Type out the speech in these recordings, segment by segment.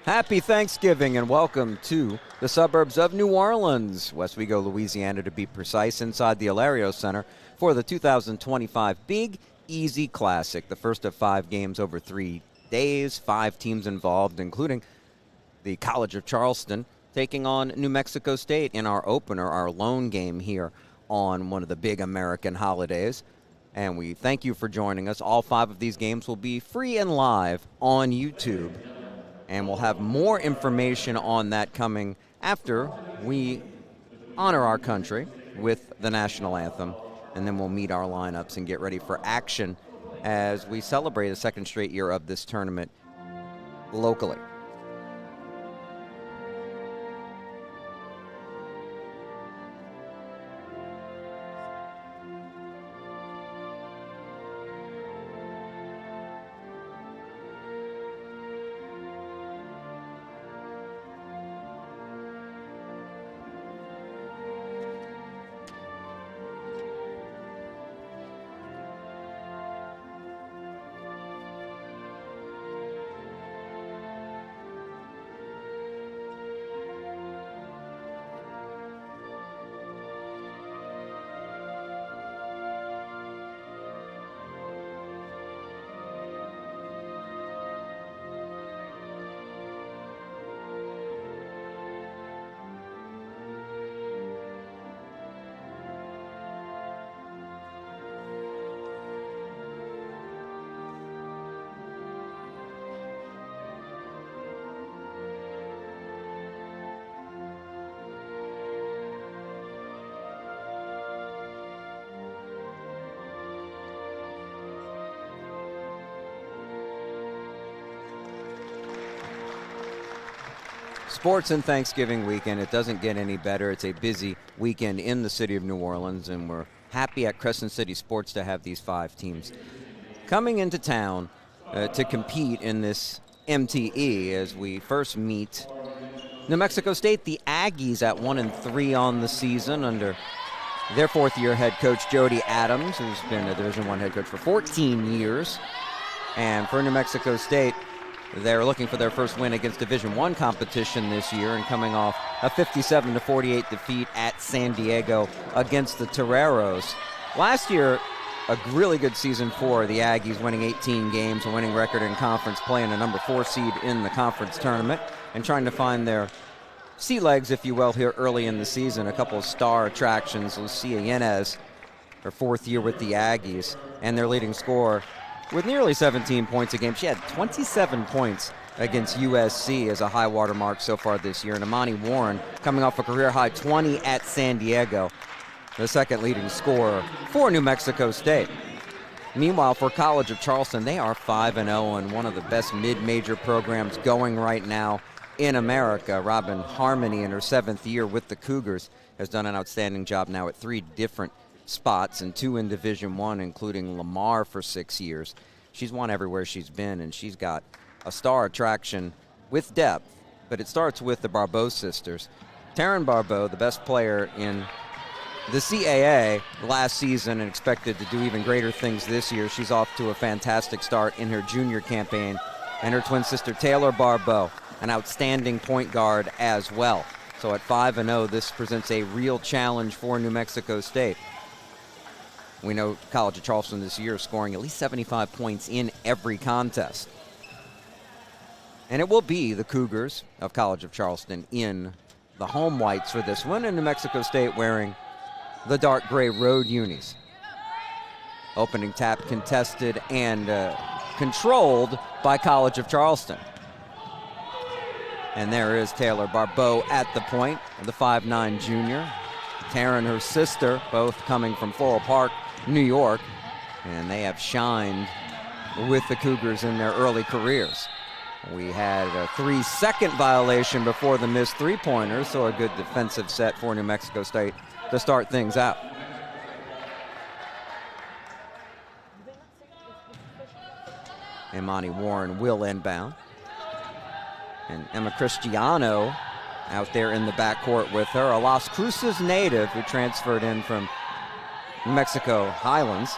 Happy Thanksgiving and welcome to the suburbs of New Orleans, Westwego, Louisiana, to be precise, inside the Alario Center for the 2025 Big Easy Classic, the first of 5 games over 3 days, 5 teams involved, including the College of Charleston taking on New Mexico State in our opener, our lone game here on one of the big American holidays. And we thank you for joining us. All 5 of these games will be free and live on YouTube. And we'll have more information on that coming after we honor our country with the national anthem. And then we'll meet our lineups and get ready for action as we celebrate a second straight year of this tournament locally. Sports and Thanksgiving weekend, it doesn't get any better. It's a busy weekend in the city of New Orleans, and we're happy at Crescent City Sports to have these 5 teams coming into town to compete in this MTE as we first meet New Mexico State, the Aggies, at 1-3 on the season under their 4th-year head coach, Jody Adams, who's been a Division I head coach for 14 years. And for New Mexico State, they're looking for their first win against Division I competition this year and coming off a 57-48 defeat at San Diego against the Toreros. Last year, a really good season for the Aggies, winning 18 games, a winning record in conference, playing a number 4 seed in the conference tournament and trying to find their sea legs, if you will, here early in the season. A couple of star attractions, Lucia Yanez, her 4th year with the Aggies, and their leading scorer with nearly 17 points a game. She had 27 points against USC as a high water mark so far this year. And Imani Warren coming off a career-high 20 at San Diego, the second leading scorer for New Mexico State. Meanwhile, for College of Charleston, they are 5-0 and one of the best mid-major programs going right now in America. Robin Harmony, in her 7th year with the Cougars, has done an outstanding job now at 3 different spots and 2 in Division I, including Lamar for 6 years. She's won everywhere she's been, and she's got a star attraction with depth, but it starts with the Barbeau sisters. Taryn Barbeau, the best player in the CAA last season and expected to do even greater things this year. She's off to a fantastic start in her junior campaign. And her twin sister, Taylor Barbeau, an outstanding point guard as well. So at 5-0, this presents a real challenge for New Mexico State. We know College of Charleston this year is scoring at least 75 points in every contest. And it will be the Cougars of College of Charleston in the home whites for this one, and New Mexico State wearing the dark gray road unis. Opening tap contested and controlled by College of Charleston. And there is Taylor Barbeau at the point, the 5'9 junior. Taryn, her sister, both coming from Floral Park, New York, and they have shined with the Cougars in their early careers. We had a 3-second violation before the missed 3-pointers, so a good defensive set for New Mexico State to start things out. Imani Warren will inbound. And Emma Cristiano out there in the backcourt with her, a Las Cruces native who transferred in from New Mexico Highlands.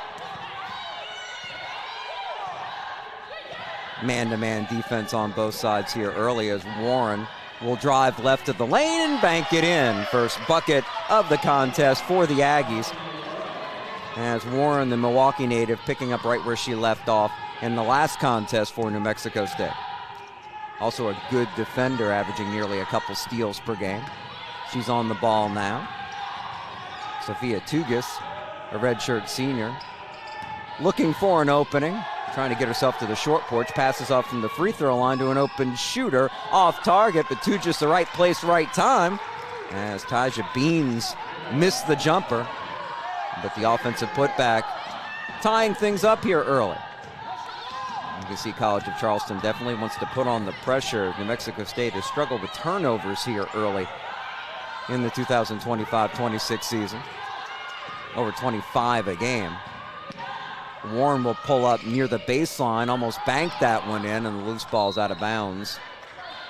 man-to-man defense on both sides here early, as Warren will drive left of the lane and bank it in. First bucket of the contest for the Aggies, as Warren, the Milwaukee native, picking up right where she left off in the last contest for New Mexico State. Also a good defender, averaging nearly a couple steals per game. She's on the ball now. Sophia Tugas, a redshirt senior, looking for an opening, trying to get herself to the short porch, passes off from the free throw line to an open shooter, off target, but Tugas the right place, right time, as Taja Beans missed the jumper, but the offensive putback tying things up here early. You can see College of Charleston definitely wants to put on the pressure. New Mexico State has struggled with turnovers here early in the 2025-26 season, over 25 a game. Warren will pull up near the baseline, almost banked that one in, and the loose ball's out of bounds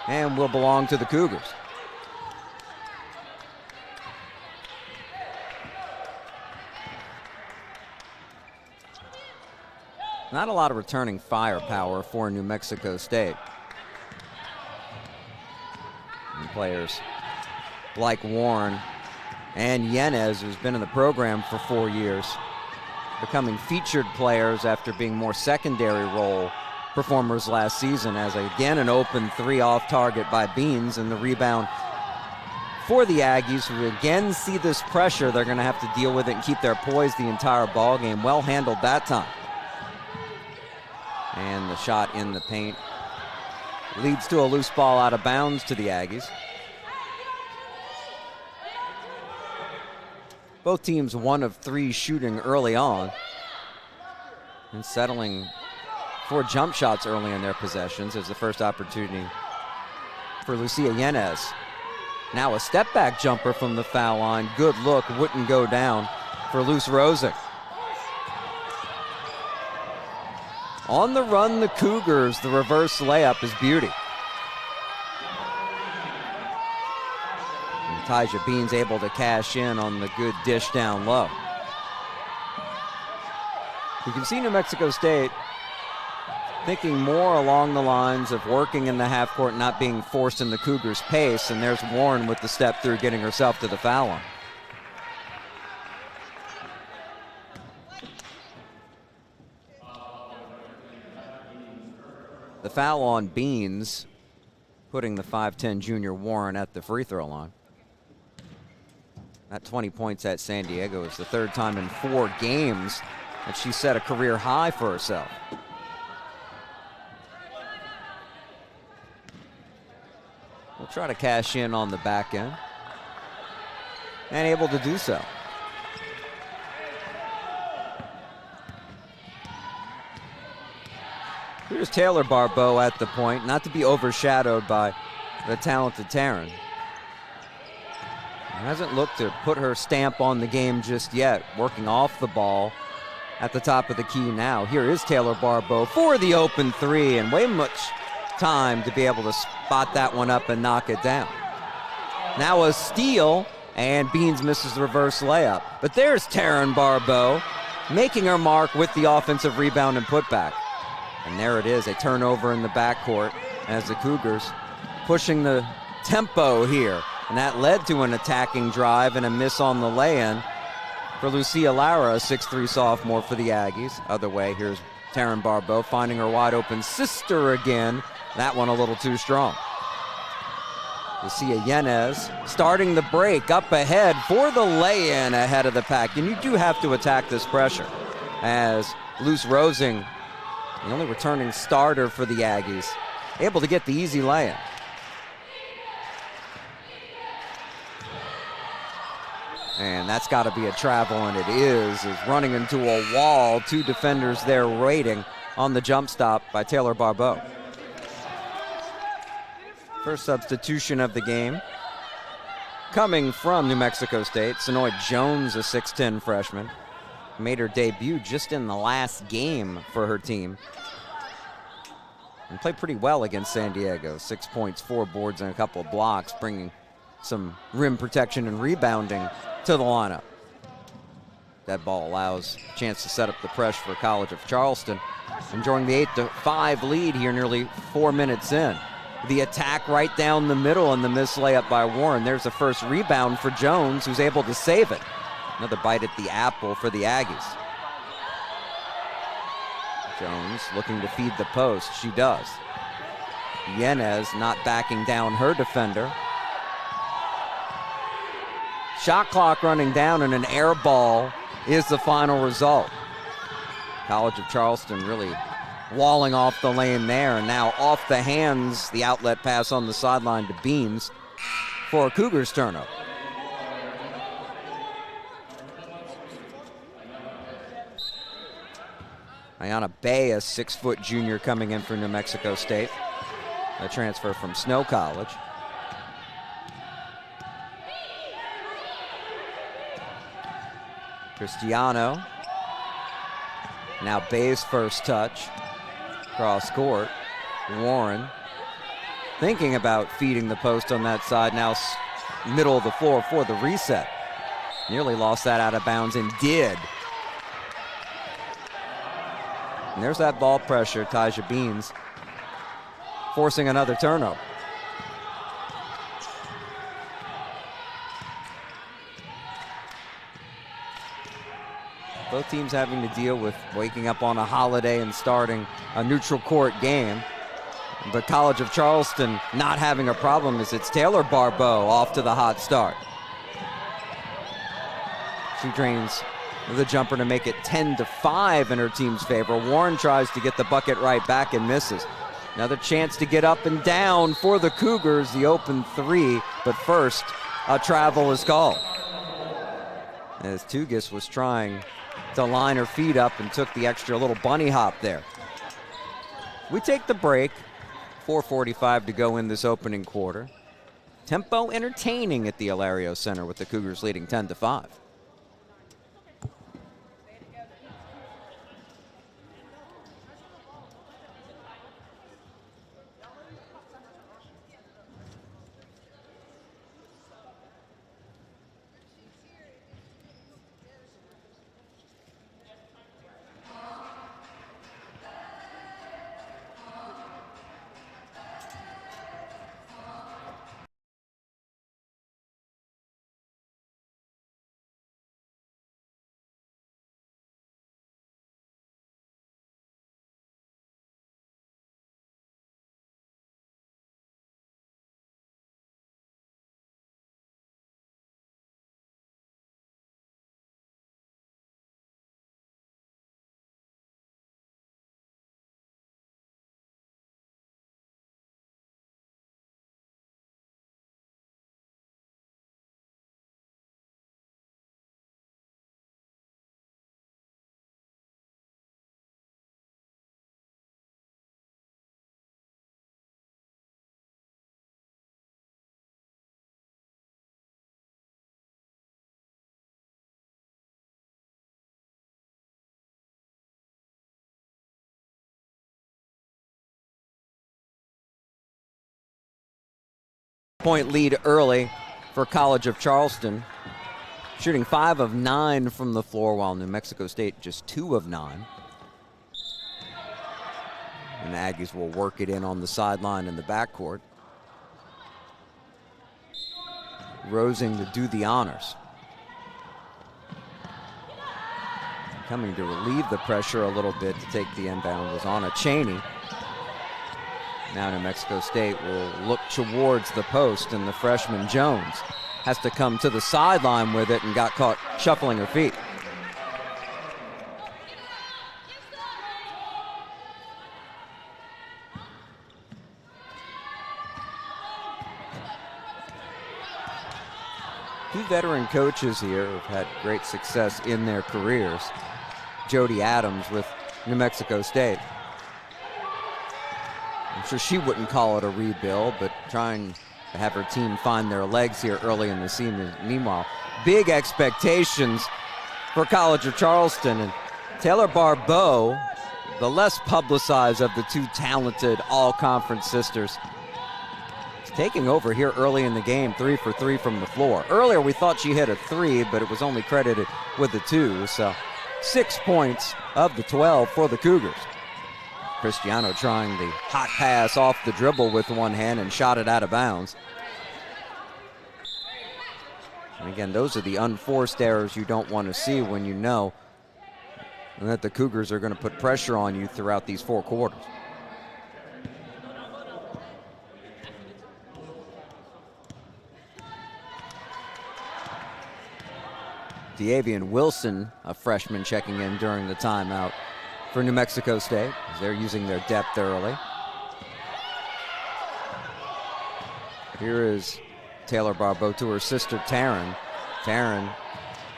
and will belong to the Cougars. Not a lot of returning firepower for New Mexico State. And players like Warren and Yanez, who's been in the program for 4 years, becoming featured players after being more secondary role performers last season, as again an open three off target by Beans, and the rebound for the Aggies, who again see this pressure. They're going to have to deal with it and keep their poise the entire ball game. Well handled that time. And the shot in the paint leads to a loose ball out of bounds to the Aggies. Both teams 1 of 3 shooting early on and settling for jump shots early in their possessions as the first opportunity for Lucia Yanez. Now a step back jumper from the foul line. Good look, wouldn't go down for Luce Rosing. On the run, the Cougars, the reverse layup is beauty. And Taja Beans able to cash in on the good dish down low. You can see New Mexico State thinking more along the lines of working in the half court, not being forced in the Cougars' pace, and there's Warren with the step through, getting herself to the foul line. The foul on Beans, putting the 5'10 junior Warren at the free throw line. That 20 points at San Diego is the 3rd time in 4 games that she set a career high for herself. We'll try to cash in on the back end, and able to do so. Here's Taylor Barbeau at the point, not to be overshadowed by the talented Taryn. Hasn't looked to put her stamp on the game just yet, working off the ball at the top of the key now. Here is Taylor Barbeau for the open three, and way much time to be able to spot that one up and knock it down. Now a steal, and Beans misses the reverse layup. But there's Taryn Barbeau making her mark with the offensive rebound and putback. And there it is, a turnover in the backcourt as the Cougars pushing the tempo here. And that led to an attacking drive and a miss on the lay-in for Lucia Lara, a 6'3 sophomore for the Aggies. Other way, here's Taryn Barbeau finding her wide open sister again. That one a little too strong. Lucia Yanez starting the break up ahead for the lay-in ahead of the pack. And you do have to attack this pressure, as Luce Rosing, the only returning starter for the Aggies, able to get the easy lay-in. And that's got to be a travel, and it is running into a wall. 2 defenders there waiting on the jump stop by Taylor Barbeau. First substitution of the game coming from New Mexico State. Sonoy Jones, a 6'10 freshman, made her debut just in the last game for her team and played pretty well against San Diego. 6 points, 4 boards, and a couple of blocks, bringing some rim protection and rebounding to the lineup. that ball allows a chance to set up the pressure for College of Charleston. Enjoying the 8-5 lead here nearly 4 minutes in. The attack right down the middle and the missed layup by Warren. There's the first rebound for Jones, who's able to save it. Another bite at the apple for the Aggies. Jones looking to feed the post. She does. Yanez not backing down her defender. Shot clock running down, and an air ball is the final result. College of Charleston really walling off the lane there, and now off the hands, the outlet pass on the sideline to Beams for a Cougars turnover. Ayanna Bay, a 6-foot junior coming in for New Mexico State, a transfer from Snow College. Cristiano. Now Bay's first touch. Cross court. Warren thinking about feeding the post on that side. Now middle of the floor for the reset. Nearly lost that out of bounds and did. And there's that ball pressure. Taja Beans forcing another turnover. Both teams having to deal with waking up on a holiday and starting a neutral court game. But College of Charleston not having a problem as it's Taylor Barbeau off to the hot start. She drains the jumper to make it 10-5 in her team's favor. Warren tries to get the bucket right back and misses. Another chance to get up and down for the Cougars, the open three, but first a travel is called. As Tugis was trying to line her feet up and took the extra little bunny hop there. We take the break. 4:45 to go in this opening quarter. Tempo entertaining at the Alario Center with the Cougars leading 10-5. Point lead early for College of Charleston. Shooting 5 of 9 from the floor, while New Mexico State just 2 of 9. And the Aggies will work it in on the sideline in the backcourt. Rosing to do the honors. Coming to relieve the pressure a little bit to take the inbound was Anna Cheney. Now New Mexico State will look towards the post, and the freshman Jones has to come to the sideline with it and got caught shuffling her feet. Two veteran coaches here have had great success in their careers. Jody Adams with New Mexico State. I'm sure she wouldn't call it a rebuild, but trying to have her team find their legs here early in the season. Meanwhile, big expectations for College of Charleston, and Taylor Barbeau, the less publicized of the two talented all-conference sisters, taking over here early in the game, 3 for 3 from the floor. Earlier we thought she hit a 3, but it was only credited with the 2, so 6 points of the 12 for the Cougars. Cristiano trying the hot pass off the dribble with one hand and shot it out of bounds. And again, those are the unforced errors you don't want to see when you know that the Cougars are going to put pressure on you throughout these 4 quarters. De'Avian Wilson, a freshman, checking in during the timeout for New Mexico State, as they're using their depth early. Here is Taylor Barbeau to her sister Taryn. Taryn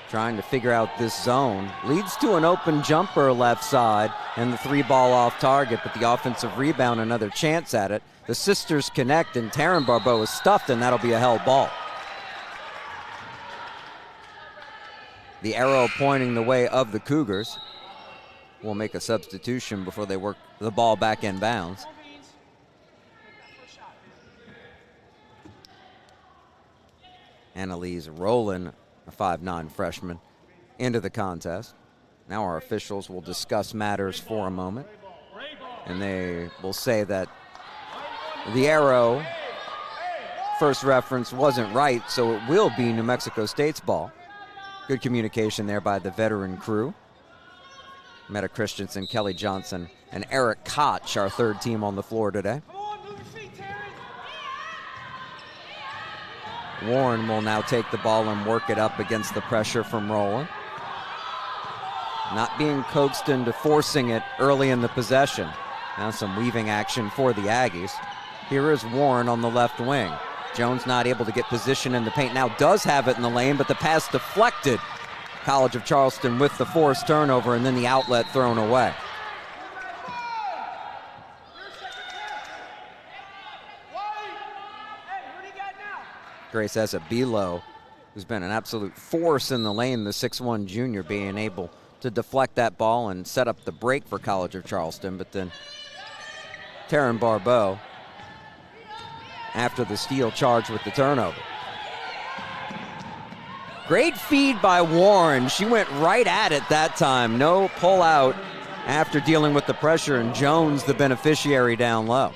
trying to figure out this zone. Leads to an open jumper left side and the 3-ball off target, but the offensive rebound, another chance at it. The sisters connect and Taryn Barbeau is stuffed, and that'll be a held ball. The arrow pointing the way of the Cougars. Will make a substitution before they work the ball back in bounds. Annalise Rowland, a 5'9" freshman, into the contest. Now our officials will discuss matters for a moment, and they will say that the arrow first reference wasn't right, so it will be New Mexico State's ball. Good communication there by the veteran crew. Meta Christensen, Kelly Johnson, and Eric Koch, our 3rd team on the floor today. Warren will now take the ball and work it up against the pressure from Rowland. Not being coaxed into forcing it early in the possession. Now some weaving action for the Aggies. Here is Warren on the left wing. Jones not able to get position in the paint. Now does have it in the lane, but the pass deflected. College of Charleston with the forced turnover and then the outlet thrown away. Grace Ezebilo, who's been an absolute force in the lane, the 6'1" junior, being able to deflect that ball and set up the break for College of Charleston. But then Taryn Barbeau, after the steal, charged with the turnover. Great feed by Warren. She went right at it that time. No pull out after dealing with the pressure, and Jones the beneficiary down low.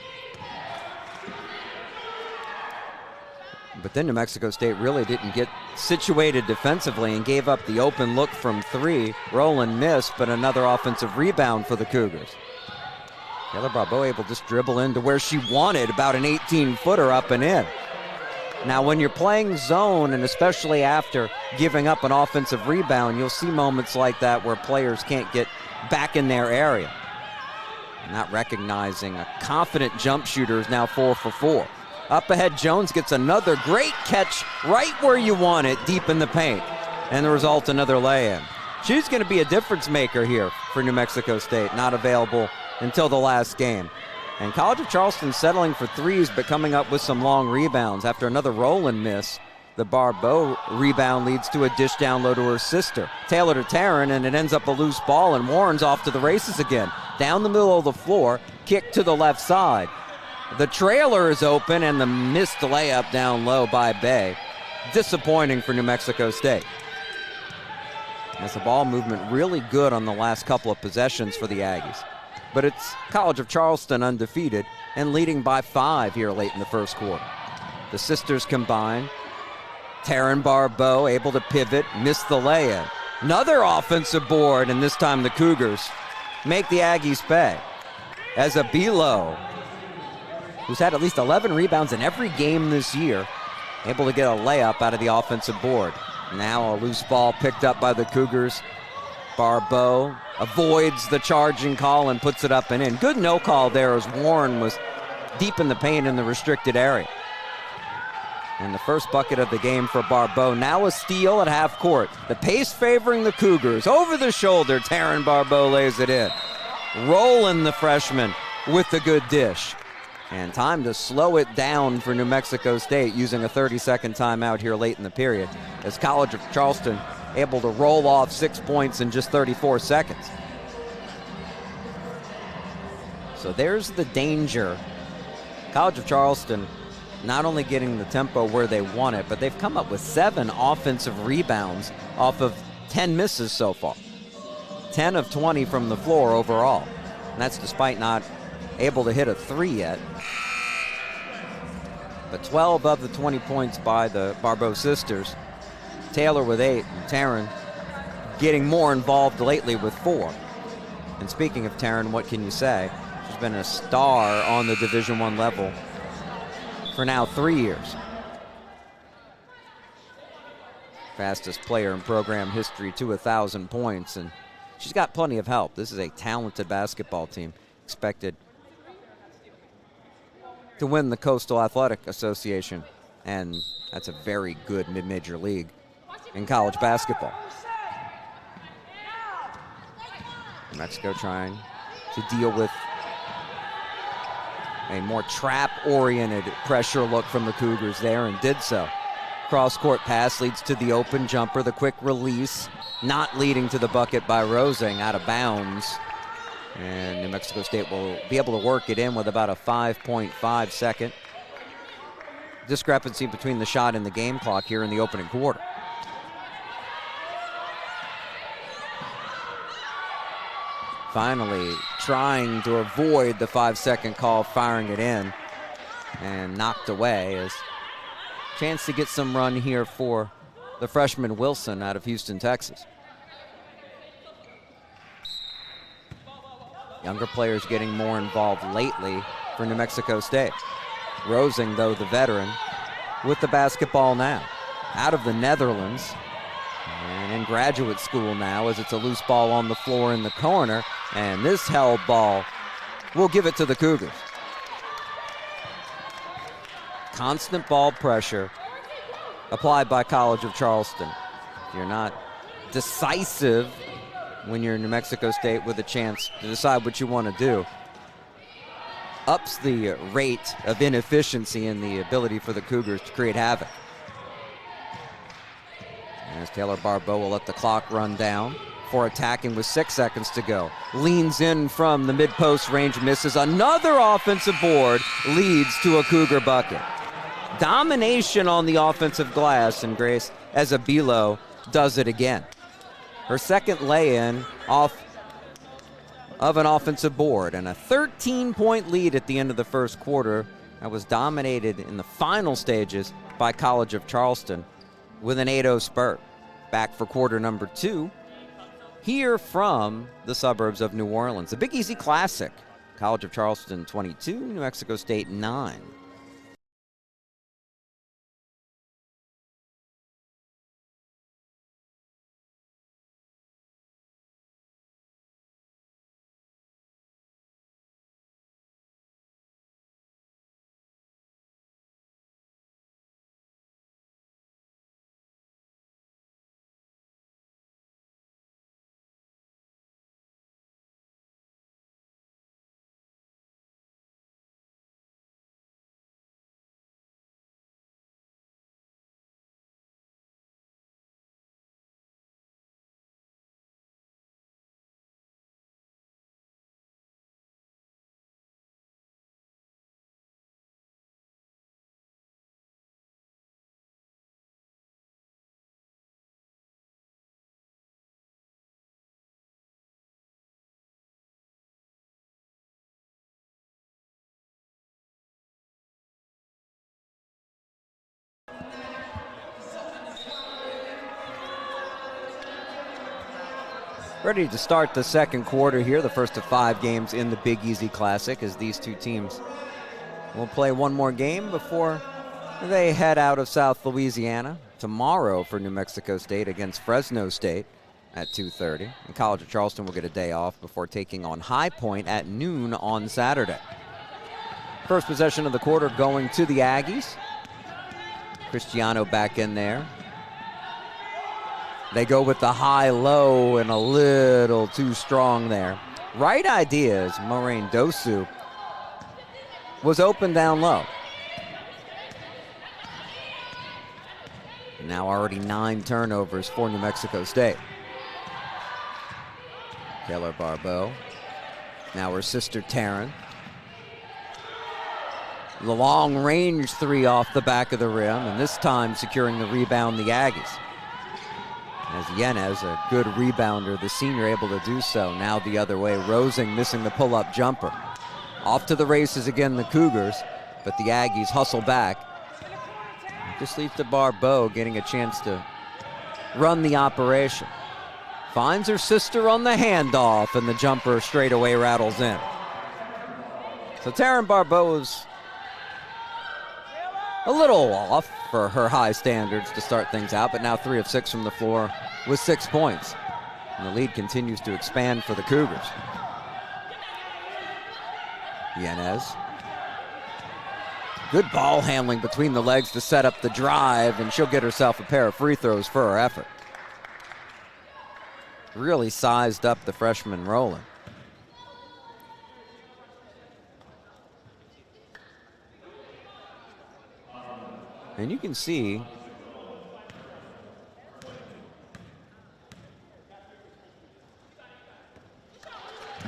But then New Mexico State really didn't get situated defensively and gave up the open look from 3. Rowland missed, but another offensive rebound for the Cougars. Taylor Barbeau able to just dribble into where she wanted, about an 18-footer up and in. Now, when you're playing zone, and especially after giving up an offensive rebound, you'll see moments like that where players can't get back in their area. Not recognizing a confident jump shooter is now 4 for 4. Up ahead, Jones gets another great catch right where you want it, deep in the paint. And the result, another lay-in. She's going to be a difference maker here for New Mexico State, not available until the last game. And College of Charleston settling for 3s, but coming up with some long rebounds. After another Rowland miss, the Barbeau rebound leads to a dish down low to her sister. Taylor to Taryn, and it ends up a loose ball, and Warren's off to the races again. Down the middle of the floor, kick to the left side. The trailer is open, and the missed layup down low by Bay. Disappointing for New Mexico State. As the ball movement really good on the last couple of possessions for the Aggies. But it's College of Charleston undefeated and leading by 5 here late in the first quarter. The sisters combine. Taryn Barbeau able to pivot, miss the lay-in. Another offensive board, and this time the Cougars make the Aggies pay. Ezebilo, who's had at least 11 rebounds in every game this year, able to get a layup out of the offensive board. Now a loose ball picked up by the Cougars. Barbeau avoids the charging call and puts it up and in. Good no call there as Warren was deep in the paint in the restricted area. And the first bucket of the game for Barbeau. Now a steal at half court. The pace favoring the Cougars. Over the shoulder, Taryn Barbeau lays it in. Rowland, the freshman, with the good dish. And time to slow it down for New Mexico State, using a 30-second timeout here late in the period, as College of Charleston able to roll off 6 points in just 34 seconds. So there's the danger. College of Charleston not only getting the tempo where they want it, but they've come up with 7 offensive rebounds off of 10 misses so far. 10 of 20 from the floor overall. And that's despite not able to hit a 3 yet. But 12 of the 20 points by the Barbeau sisters. Taylor with 8, and Taryn getting more involved lately with 4. And speaking of Taryn, what can you say? She's been a star on the Division I level for now 3 years. Fastest player in program history to 1,000 points, and she's got plenty of help. This is a talented basketball team expected to win the Coastal Athletic Association, and that's a very good mid-major league in college basketball. New Mexico trying to deal with a more trap-oriented pressure look from the Cougars there, and did so. Cross-court pass leads to the open jumper, the quick release, not leading to the bucket by Rosing, out of bounds. And New Mexico State will be able to work it in with about a 5.5 second discrepancy between the shot and the game clock here in the opening quarter. Finally trying to avoid the 5-second call, firing it in, and knocked away. As chance to get some run here for the freshman Wilson out of Houston, Texas. Younger players getting more involved lately for New Mexico State. Rosing, though, the veteran, with the basketball now. Out of the Netherlands and in graduate school now, as it's a loose ball on the floor in the corner. And this held ball will give it to the Cougars. Constant ball pressure applied by College of Charleston. If you're not decisive when you're in New Mexico State with a chance to decide what you want to do, ups the rate of inefficiency and the ability for the Cougars to create havoc. As Taylor Barbeau will let the clock run down for attacking with 6 seconds to go. Leans in from the mid-post range, misses. Another offensive board leads to a Cougar bucket. Domination on the offensive glass, and Grace Ezebilo does it again. Her second lay-in off of an offensive board, and a 13-point lead at the end of the first quarter that was dominated in the final stages by College of Charleston with an 8-0 spurt. Back for quarter number 2 here from the suburbs of New Orleans. The Big Easy Classic. College of Charleston 22, New Mexico State 9. Ready to start the second quarter here, the first of 5 games in the Big Easy Classic, as these two teams will play one more game before they head out of South Louisiana tomorrow for New Mexico State against Fresno State at 2:30. And College of Charleston will get a day off before taking on High Point at noon on Saturday. First possession of the quarter going to the Aggies. Cristiano back in there. They go with the high-low and a little too strong there. Right ideas. Maureen Dosu was open down low. Now already 9 turnovers for New Mexico State. Taylor Barbeau. Now her sister Taryn. The long-range three off the back of the rim, and this time securing the rebound, the Aggies. As Yanez, a good rebounder, the senior able to do so. Now the other way, Rosing missing the pull-up jumper. Off to the races again, the Cougars, but the Aggies hustle back. Just leaves to Barbeau getting a chance to run the operation. Finds her sister on the handoff, and the jumper straight away rattles in. So Taryn Barbeau is a little off for her high standards to start things out, but now 3 of 6 from the floor with 6 points. And the lead continues to expand for the Cougars. Yanez. Good ball handling between the legs to set up the drive, and she'll get herself a pair of free throws for her effort. Really sized up the freshman Rowland. And you can see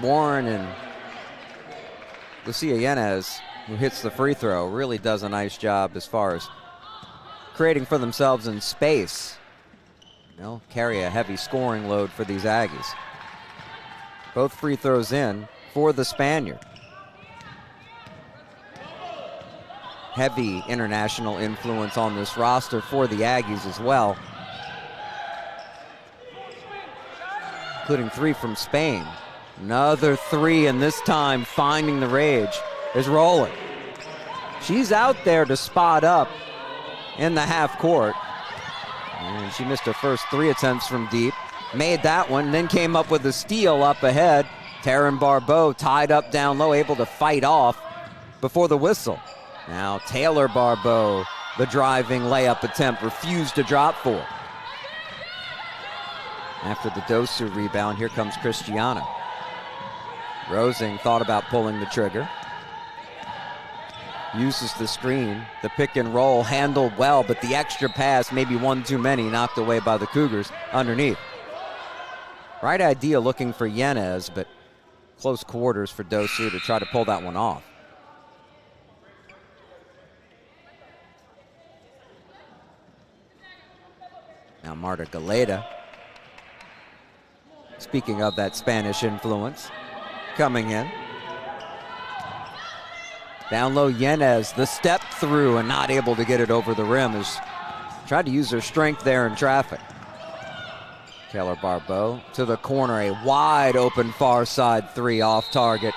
Warren and Lucia Yanez, who hits the free throw, really does a nice job as far as creating for themselves in space. They'll carry a heavy scoring load for these Aggies. Both free throws in for the Spaniard. Heavy international influence on this roster for the Aggies as well, including 3 from Spain. Another 3, and this time finding the rage is Rowland. She's out there to spot up in the half court, and she missed her first 3 attempts from deep. Made that one, then came up with a steal up ahead. Taryn Barbeau tied up down low, able to fight off before the whistle. Now Taylor Barbeau, the driving layup attempt, refused to drop for. After the Dosu rebound, here comes Christiana. Rosing thought about pulling the trigger. Uses the screen, the pick and roll handled well, but the extra pass, maybe one too many, knocked away by the Cougars underneath. Right idea looking for Yanez, but close quarters for Dosu to try to pull that one off. Now Marta Galeta, speaking of that Spanish influence, coming in. Down low, Yanez, the step through and not able to get it over the rim, has tried to use her strength there in traffic. Taylor Barbeau to the corner, a wide open far side 3 off target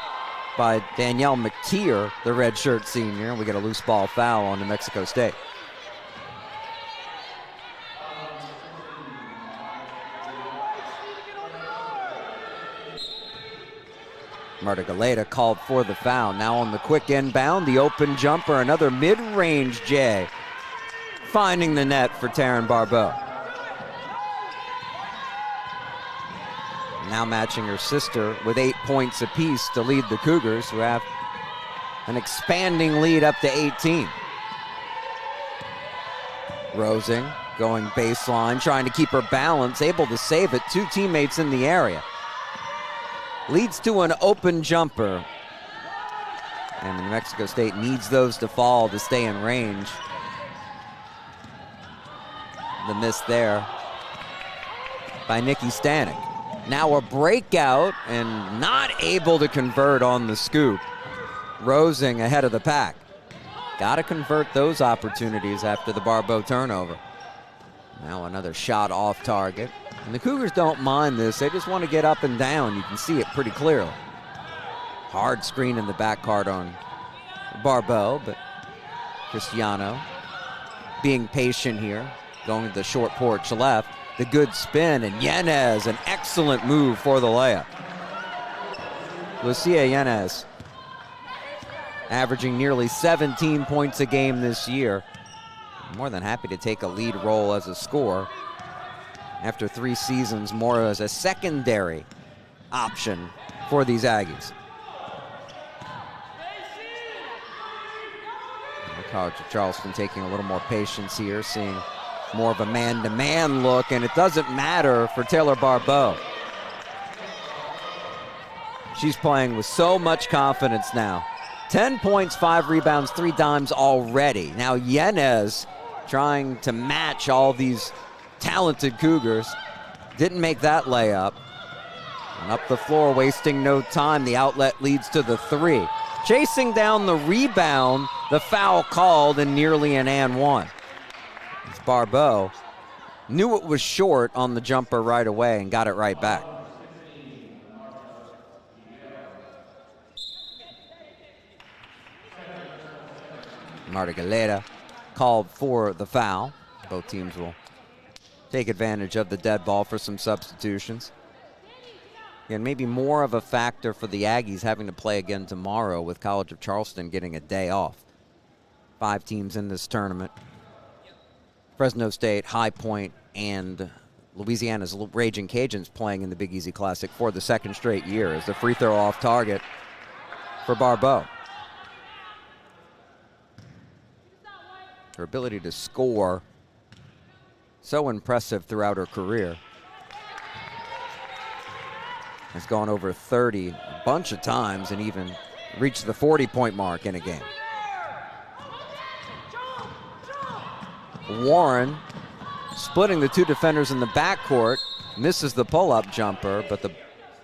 by Danielle McTeer, the redshirt senior. We get a loose ball foul on New Mexico State. Marta Galeta called for the foul. Now on the quick inbound, the open jumper, another mid-range J. Finding the net for Taryn Barbeau. Now matching her sister with 8 points apiece to lead the Cougars, who have an expanding lead up to 18. Rosing going baseline, trying to keep her balance, able to save it. 2 teammates in the area. Leads to an open jumper. And New Mexico State needs those to fall to stay in range. The miss there by Nikki Stanek. Now a breakout and not able to convert on the scoop. Rosing ahead of the pack. Got to convert those opportunities after the Barbeau turnover. Now another shot off target. And the Cougars don't mind this. They just want to get up and down. You can see it pretty clearly. Hard screen in the backcourt on Barbeau, but Cristiano being patient here. Going to the short porch left. The good spin, and Yanez, an excellent move for the layup. Lucia Yanez averaging nearly 17 points a game this year. More than happy to take a lead role as a scorer. After 3 seasons, more as a secondary option for these Aggies. The College of Charleston taking a little more patience here, seeing more of a man-to-man look, and it doesn't matter for Taylor Barbeau. She's playing with so much confidence now 10 points, 5 rebounds, 3 dimes already. Now Yanez trying to match all these talented Cougars. Didn't make that layup. And up the floor, wasting no time. The outlet leads to the 3. Chasing down the rebound, the foul called, and nearly an and one. It's Barbeau. Knew it was short on the jumper right away and got it right back. Martigalera called for the foul. Both teams will take advantage of the dead ball for some substitutions. And maybe more of a factor for the Aggies having to play again tomorrow with College of Charleston getting a day off. 5 teams in this tournament. Fresno State, High Point, and Louisiana's Raging Cajuns playing in the Big Easy Classic for the 2nd straight year as the free throw off target for Barbeau. Her ability to score, so impressive throughout her career. Has gone over 30 a bunch of times and even reached the 40-point mark in a game. Warren splitting the 2 defenders in the backcourt, misses the pull-up jumper, but the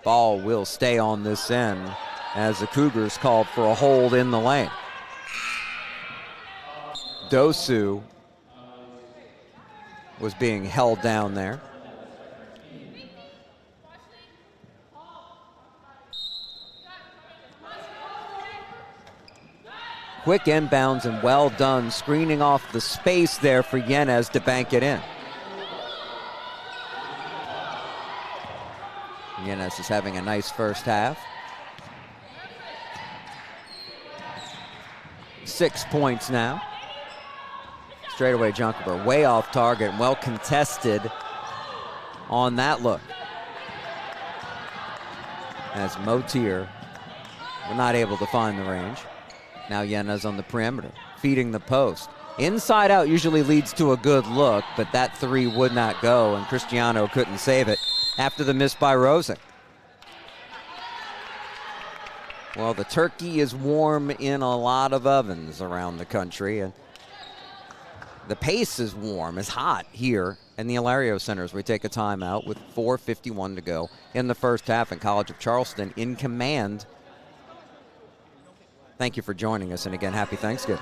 ball will stay on this end as the Cougars called for a hold in the lane. Dosu was being held down there. Quick inbounds and well done, screening off the space there for Yanez to bank it in. Yanez is having a nice first half. 6 points now. Straightaway jumper, way off target, well contested on that look. As Motier were not able to find the range. Now Yanez on the perimeter, feeding the post. Inside out usually leads to a good look, but that 3 would not go, and Cristiano couldn't save it after the miss by Rosen. Well, the turkey is warm in a lot of ovens around the country, and the pace is warm, is hot here in the Alario Center as we take a timeout with 4:51 to go in the first half, and College of Charleston in command. Thank you for joining us, and again, happy Thanksgiving.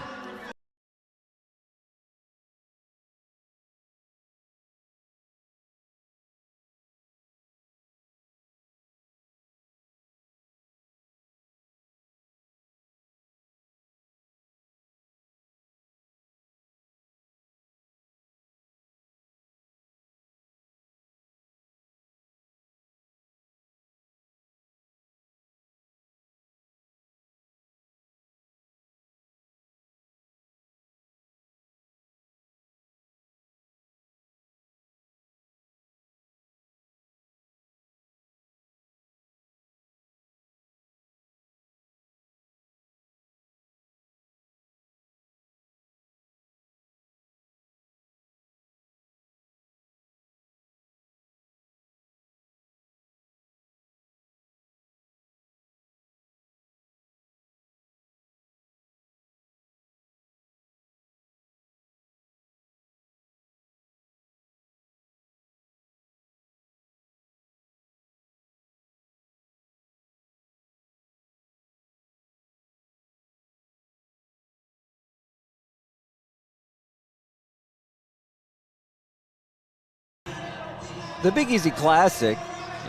The Big Easy Classic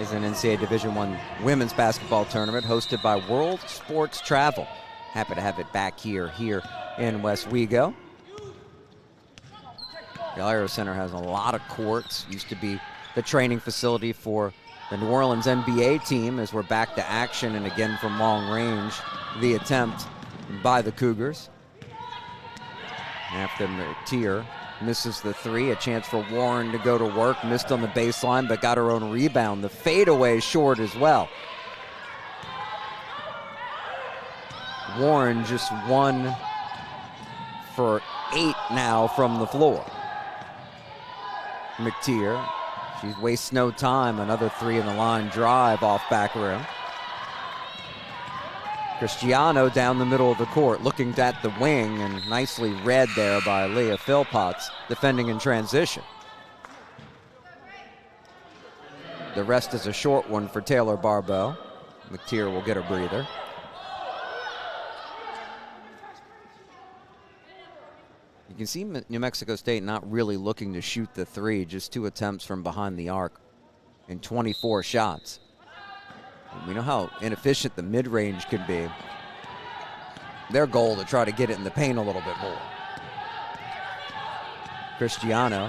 is an NCAA Division I women's basketball tournament hosted by World Sports Travel. Happy to have it back here in Westwego. The Alario Center has a lot of courts. Used to be the training facility for the New Orleans NBA team as we're back to action, and again from long range, the attempt by the Cougars. After Motier misses the 3, a chance for Warren to go to work, missed on the baseline but got her own rebound. The fadeaway short as well. Warren just 1 for 8 now from the floor. Motier, she wastes no time, another 3 in the line drive off back rim. Cristiano down the middle of the court, looking at the wing, and nicely read there by Leah Philpotts, defending in transition. The rest is a short one for Taylor Barbeau. McTeer will get a breather. You can see New Mexico State not really looking to shoot the three, just 2 attempts from behind the arc in 24 shots. And we know how inefficient the mid-range can be. Their goal to try to get it in the paint a little bit more. Cristiano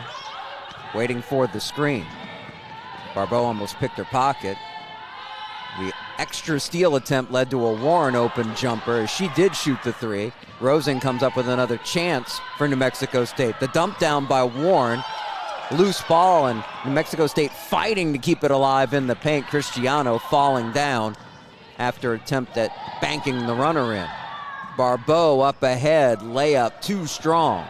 waiting for the screen. Barbeau almost picked her pocket. The extra steal attempt led to a Warren open jumper as she did shoot the three. Rosen comes up with another chance for New Mexico State. The dump down by Warren. Loose ball, and New Mexico State fighting to keep it alive in the paint. Cristiano falling down after attempt at banking the runner in. Barbeau up ahead, layup too strong.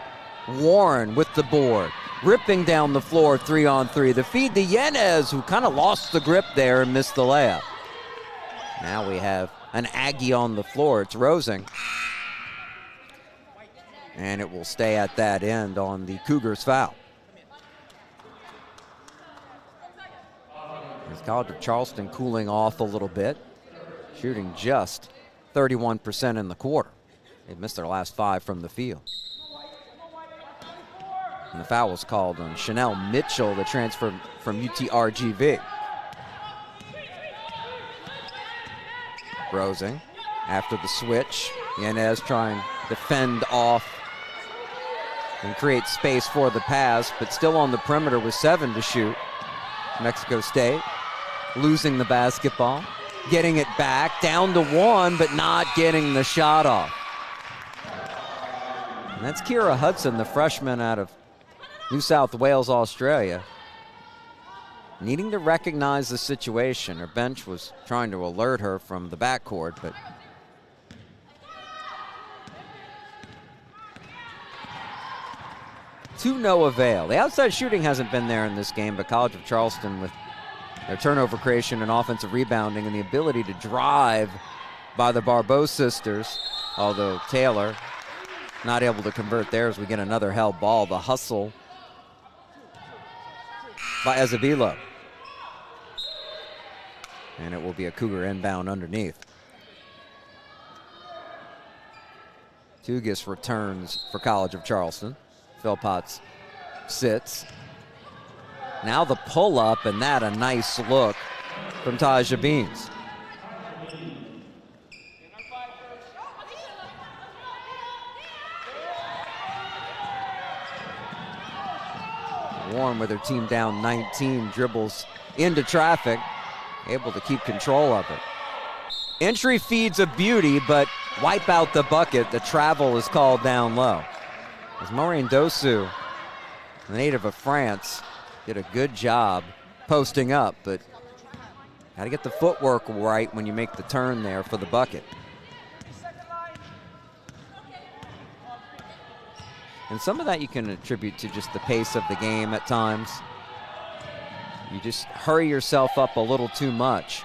Warren with the board, ripping down the floor 3-on-3. The feed to Yanez, who kind of lost the grip there and missed the layup. Now we have an Aggie on the floor. It's Rosing. And it will stay at that end on the Cougars foul. As College of Charleston cooling off a little bit, shooting just 31% in the quarter. They've missed their last 5 from the field. And the foul was called on Chanel Mitchell, the transfer from UTRGV. Rosing after the switch. Yanez trying to fend off and create space for the pass, but still on the perimeter with 7 to shoot. Mexico State losing the basketball, getting it back, down to 1, but not getting the shot off. And that's Kira Hudson, the freshman out of New South Wales, Australia, needing to recognize the situation. Her bench was trying to alert her from the backcourt, but to no avail. The outside shooting hasn't been there in this game, but College of Charleston, with their turnover creation and offensive rebounding and the ability to drive by the Barbeau sisters, although Taylor not able to convert there as we get another held ball. The hustle by Ezebilo. And it will be a Cougar inbound underneath. Tugis returns for College of Charleston. Philpotts sits. Now the pull-up, and that a nice look from Taja Beans. Warren with her team down 19, dribbles into traffic, able to keep control of it. Entry feeds a beauty, but wipe out the bucket. The travel is called down low. As Maureen Dosu, the native of France, did a good job posting up, but got to get the footwork right when you make the turn there for the bucket. And some of that you can attribute to just the pace of the game at times. You just hurry yourself up a little too much.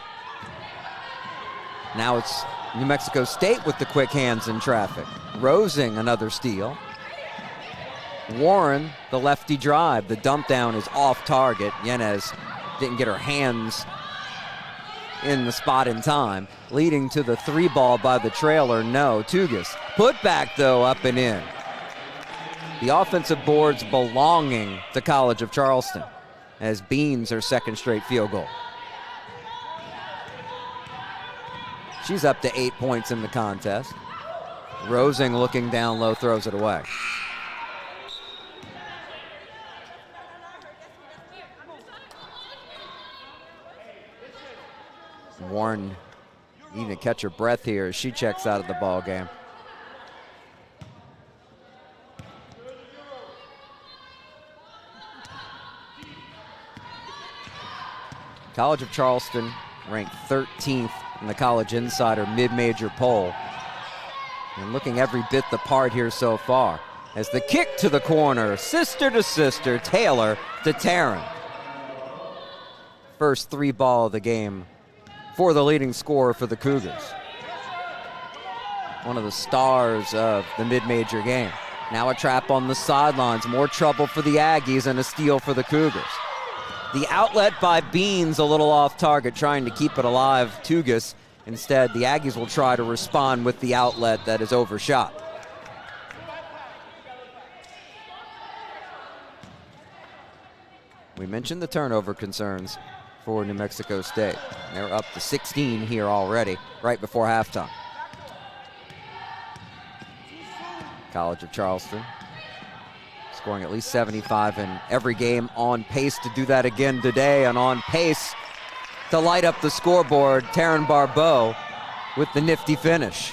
Now it's New Mexico State with the quick hands in traffic. Rosing another steal. Warren, the lefty drive. The dump down is off target. Yanez didn't get her hands in the spot in time, leading to the 3-ball by the trailer. No, Tugis. Put back though, up and in. The offensive boards belonging to College of Charleston as Beans her second straight field goal. She's up to 8 points in the contest. Rosing looking down low, throws it away. Warren needing to catch her breath here as she checks out of the ball game. College of Charleston ranked 13th in the College Insider mid-major poll. And looking every bit the part here so far. As the kick to the corner, sister to sister, Taylor to Taryn. First 3-ball of the game for the leading scorer for the Cougars. one of the stars of the mid-major game. Now a trap on the sidelines, more trouble for the Aggies and a steal for the Cougars. The outlet by Beans a little off target, trying to keep it alive, Tugas. Instead, the Aggies will try to respond with the outlet that is overshot. We mentioned the turnover concerns for New Mexico State. They're up to 16 here already, right before halftime. College of Charleston scoring at least 75 in every game, on pace to do that again today, and on pace to light up the scoreboard. Taryn Barbeau with the nifty finish.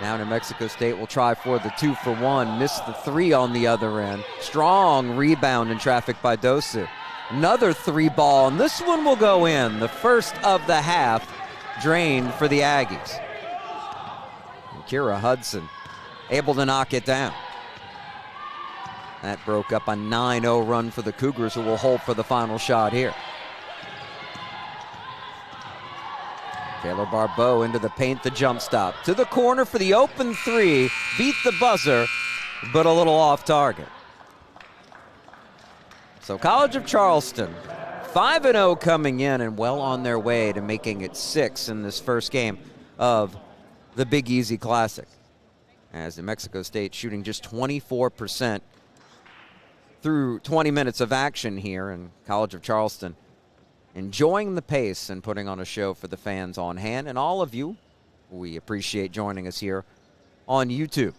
Now New Mexico State will try for the 2-for-1, missed the 3 on the other end. Strong rebound in traffic by Dosu. Another 3 ball, and this one will go in. The first of the half drained for the Aggies. And Kira Hudson able to knock it down. That broke up a 9-0 run for the Cougars, who will hold for the final shot here. Taylor Barbeau into the paint, the jump stop. To the corner for the open 3. Beat the buzzer, but a little off target. So College of Charleston, 5-0 coming in and well on their way to making it 6 in this first game of the Big Easy Classic. As New Mexico State shooting just 24% through 20 minutes of action here, and College of Charleston enjoying the pace and putting on a show for the fans on hand. And all of you, we appreciate joining us here on YouTube.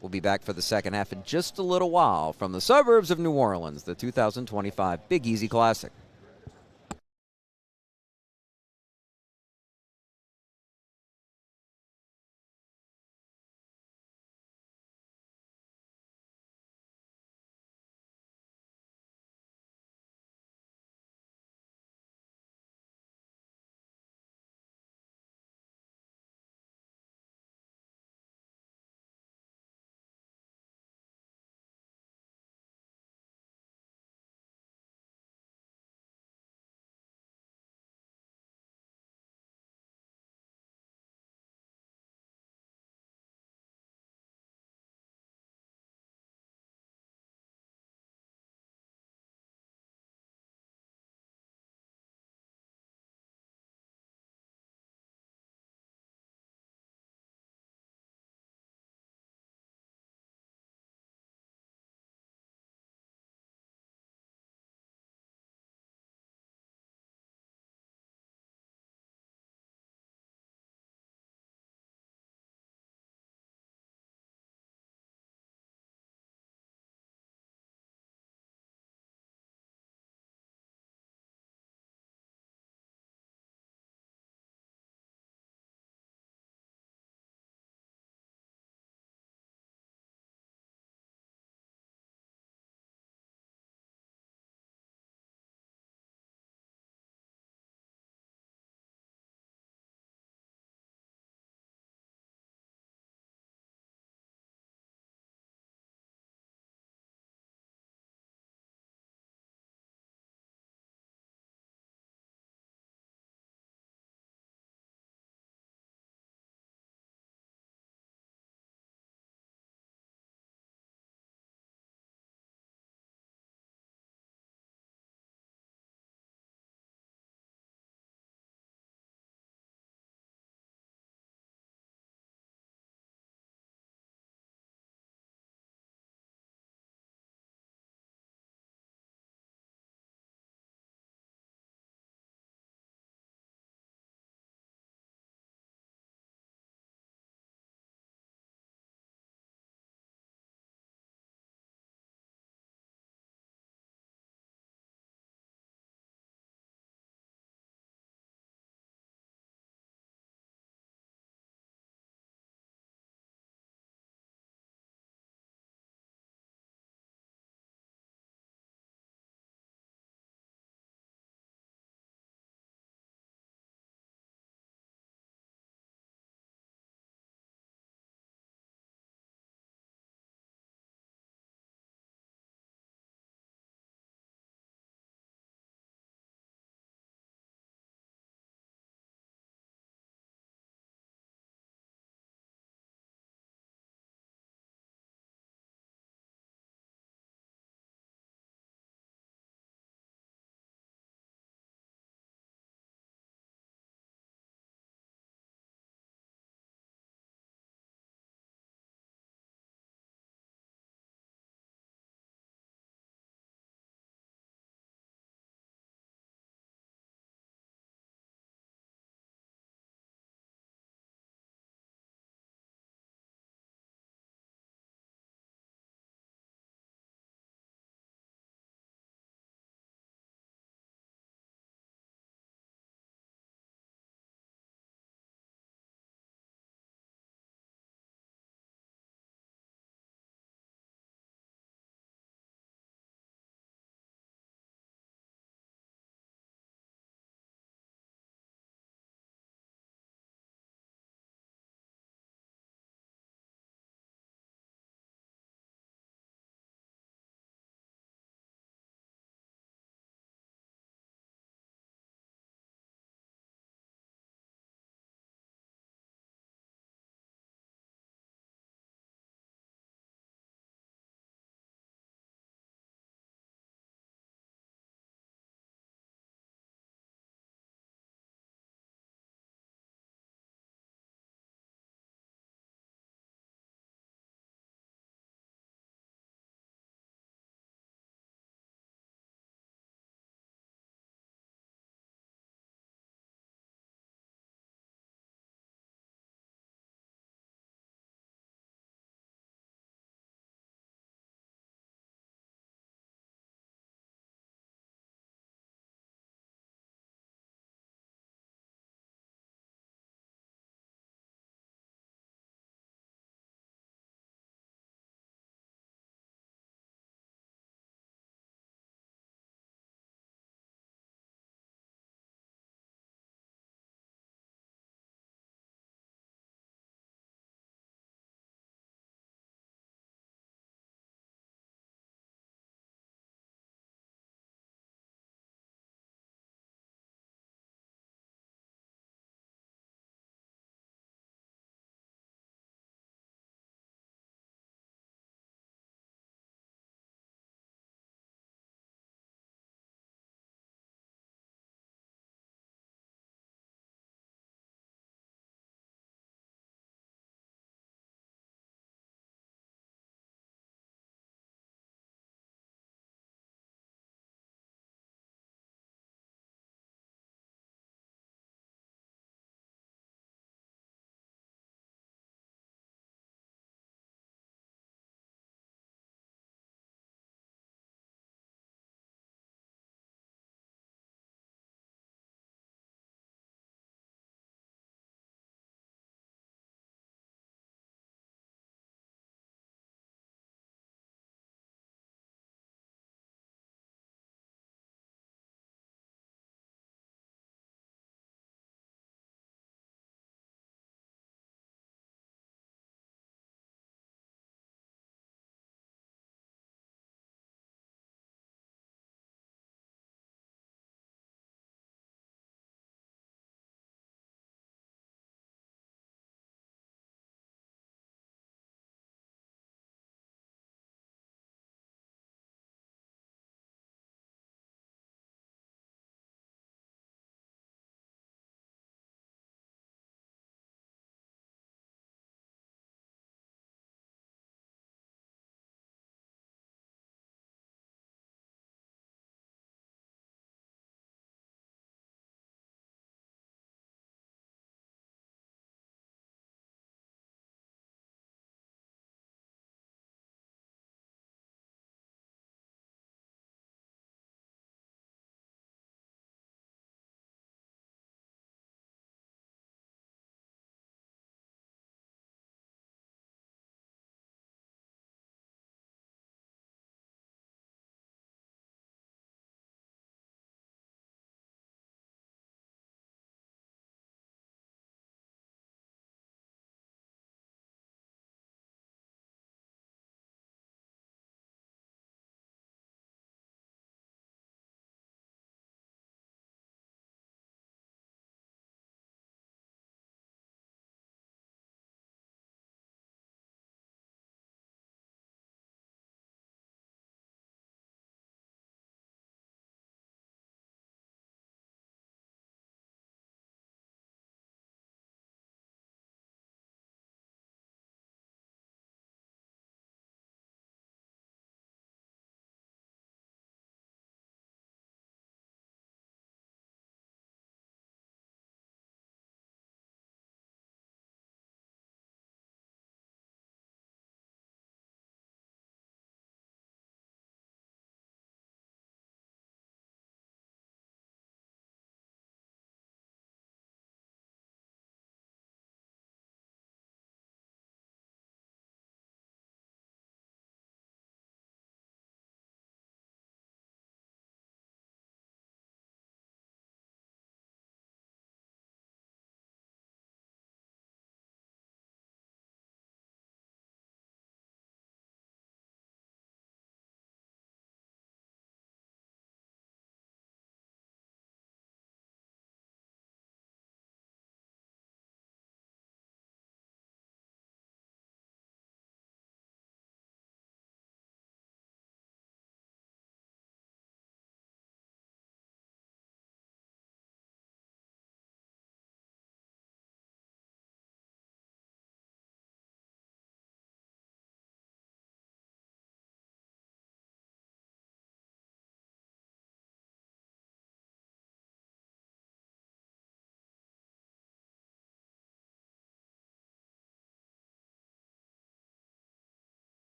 We'll be back for the second half in just a little while from the suburbs of New Orleans, the 2025 Big Easy Classic.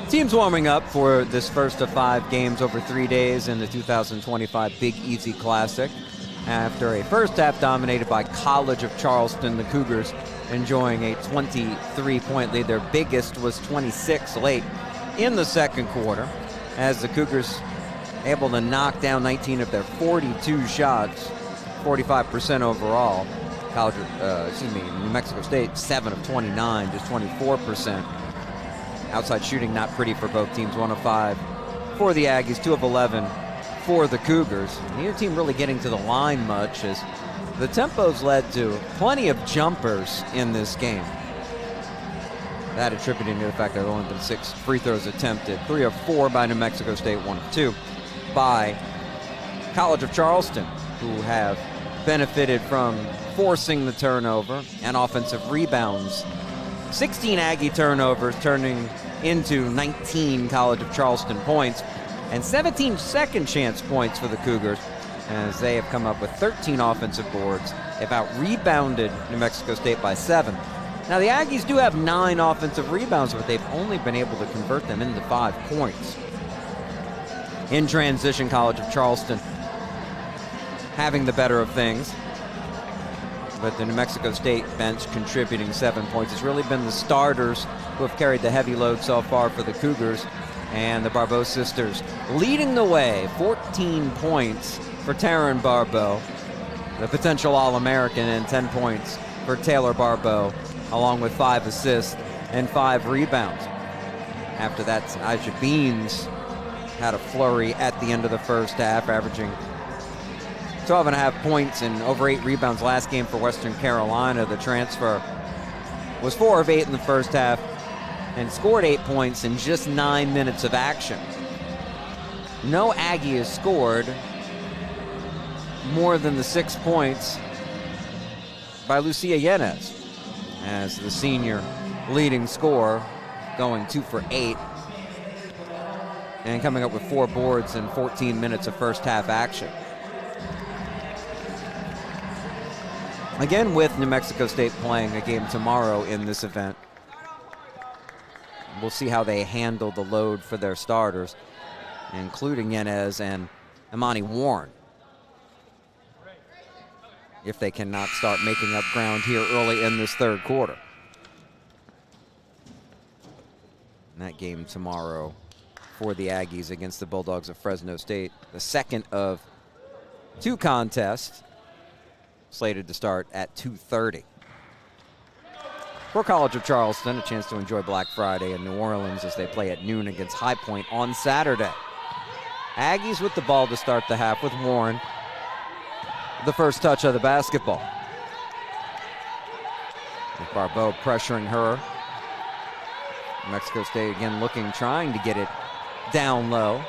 Teams warming up for this first of 5 games over 3 days in the 2025 Big Easy Classic. After a first half dominated by College of Charleston, the Cougars enjoying a 23-point lead. Their biggest was 26 late in the second quarter, as the Cougars able to knock down 19 of their 42 shots, 45% overall. New Mexico State, 7 of 29, just 24%. Outside shooting not pretty for both teams, 1 of 5 for the Aggies, 2 of 11 for the Cougars. Neither team really getting to the line much, as the tempos led to plenty of jumpers in this game. That attributing to the fact there have only been 6 free throws attempted, 3 of 4 by New Mexico State, 1 of 2 by College of Charleston, who have benefited from forcing the turnover and offensive rebounds. 16 Aggie turnovers turning into 19 College of Charleston points, and 17 second chance points for the Cougars, as they have come up with 13 offensive boards. They've out-rebounded New Mexico State by 7. Now the Aggies do have 9 offensive rebounds, but they've only been able to convert them into 5 points. In transition, College of Charleston having the better of things, but the New Mexico State bench contributing 7 points. It's really been the starters who have carried the heavy load so far for the Cougars, and the Barbeau sisters leading the way, 14 points for Taryn Barbeau, the potential All-American, and 10 points for Taylor Barbeau, along with 5 assists and 5 rebounds. After that, Aisha Beans had a flurry at the end of the first half, averaging 12.5 points and over 8 rebounds last game for Western Carolina. The transfer was 4 of 8 in the first half and scored 8 points in just 9 minutes of action. No Aggie has scored more than the 6 points by Lucia Yanez, as the senior leading scorer, going 2 for 8 and coming up with 4 boards in 14 minutes of first half action. Again, with New Mexico State playing a game tomorrow in this event, we'll see how they handle the load for their starters, including Yanez and Imani Warren, if they cannot start making up ground here early in this third quarter. And that game tomorrow for the Aggies against the Bulldogs of Fresno State, the second of 2 contests, slated to start at 2:30. For College of Charleston, a chance to enjoy Black Friday in New Orleans as they play at noon against High Point on Saturday. Aggies with the ball to start the half, with Warren the first touch of the basketball. With Barbeau pressuring her. Mexico State again trying to get it down low.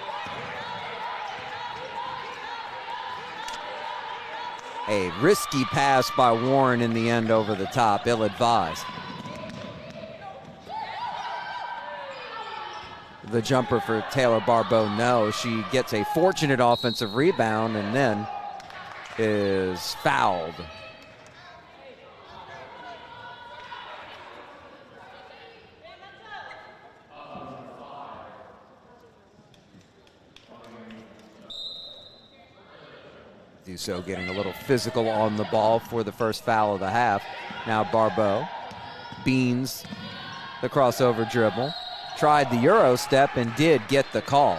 A risky pass by Warren in the end over the top, ill-advised. The jumper for Taylor Barbeau, no. She gets a fortunate offensive rebound and then is fouled. Do so getting a little physical on the ball for the first foul of the half. Now Barbeau beans the crossover dribble, tried the Euro step and did get the call.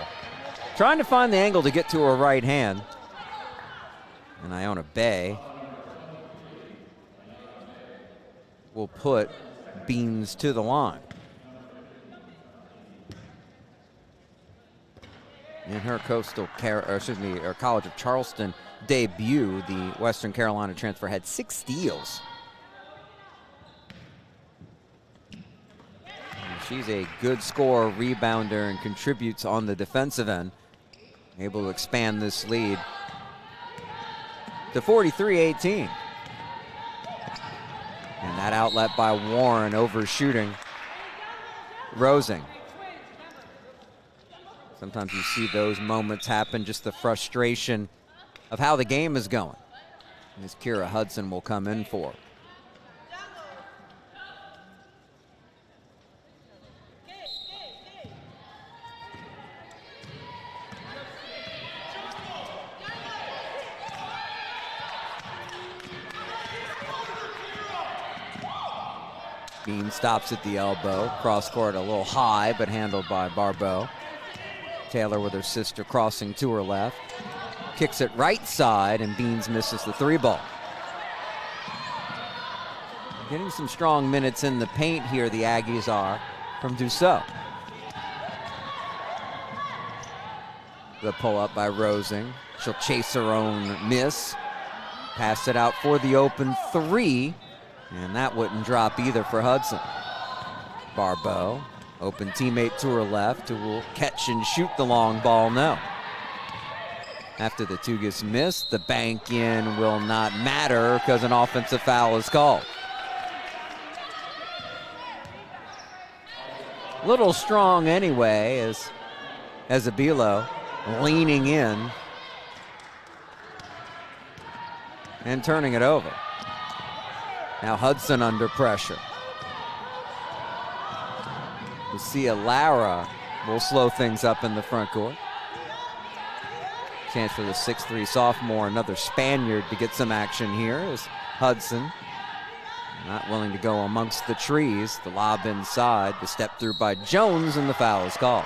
Trying to find the angle to get to her right hand. And Iona Bay will put Beans to the line. In her College of Charleston debut, the Western Carolina transfer had 6 steals. And she's a good scorer, rebounder, and contributes on the defensive end. Able to expand this lead to 43-18. And that outlet by Warren overshooting Rosing. Sometimes you see those moments happen, just the frustration of how the game is going. As Kira Hudson will come in for. Bean stops at the elbow. Cross court a little high, but handled by Barbeau. Taylor with her sister crossing to her left. Kicks it right side, and Beans misses the 3-ball. Getting some strong minutes in the paint here, the Aggies are, from Dussault. The pull-up by Rosing. She'll chase her own miss. Pass it out for the open 3, and that wouldn't drop either for Hudson. Barbeau, open teammate to her left, who will catch and shoot the long ball, no. After the Tugas miss, the bank in will not matter because an offensive foul is called. Little strong anyway, as Abilo leaning in and turning it over. Now Hudson under pressure. Lucia Lara will slow things up in the front court. Chance for the 6'3" sophomore, another Spaniard, to get some action here as Hudson not willing to go amongst the trees. The lob inside, the step through by Jones, and the foul is called.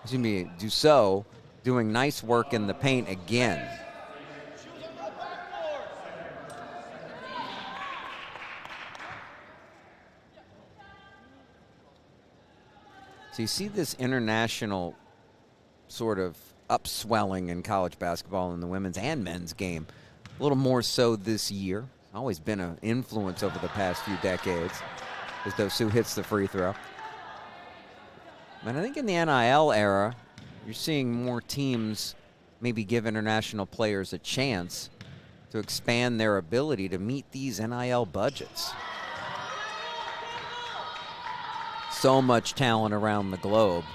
Excuse me, Dussault doing nice work in the paint again. So you see this international sort of upswelling in college basketball in the women's and men's game. A little more so this year. Always been an influence over the past few decades as Dossu hits the free throw. But I think in the NIL era, you're seeing more teams maybe give international players a chance to expand their ability to meet these NIL budgets. So much talent around the globe.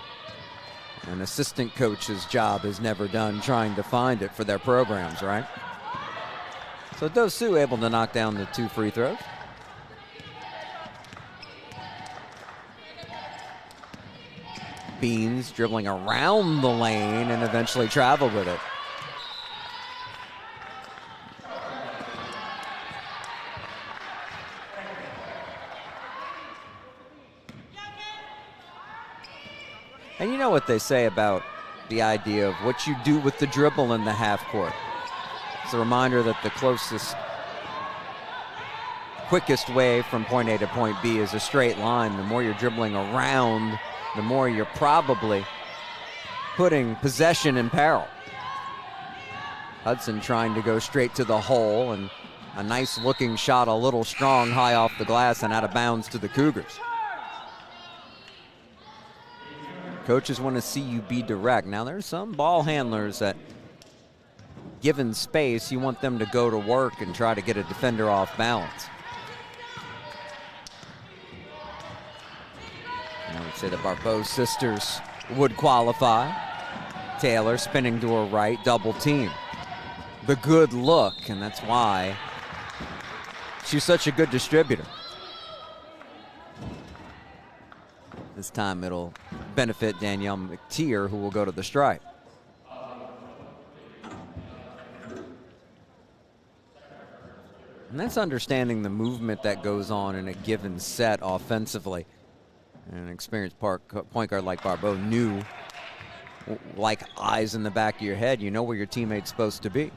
An assistant coach's job is never done trying to find it for their programs, right? So Dossu able to knock down the 2 free throws. Beans dribbling around the lane and eventually traveled with it. And you know what they say about the idea of what you do with the dribble in the half court. It's a reminder that the closest, quickest way from point A to point B is a straight line. The more you're dribbling around, the more you're probably putting possession in peril. Hudson trying to go straight to the hole, and a nice looking shot, a little strong, high off the glass and out of bounds to the Cougars. Coaches want to see you be direct. Now there's some ball handlers that, given space, you want them to go to work and try to get a defender off balance. I would say the Barbeau sisters would qualify. Taylor spinning to her right, double team. The good look, and that's why she's such a good distributor. This time it'll benefit Danielle McTeer, who will go to the stripe. And that's understanding the movement that goes on in a given set offensively. And an experienced point guard like Barbeau knew, like eyes in the back of your head, you know where your teammate's supposed to be.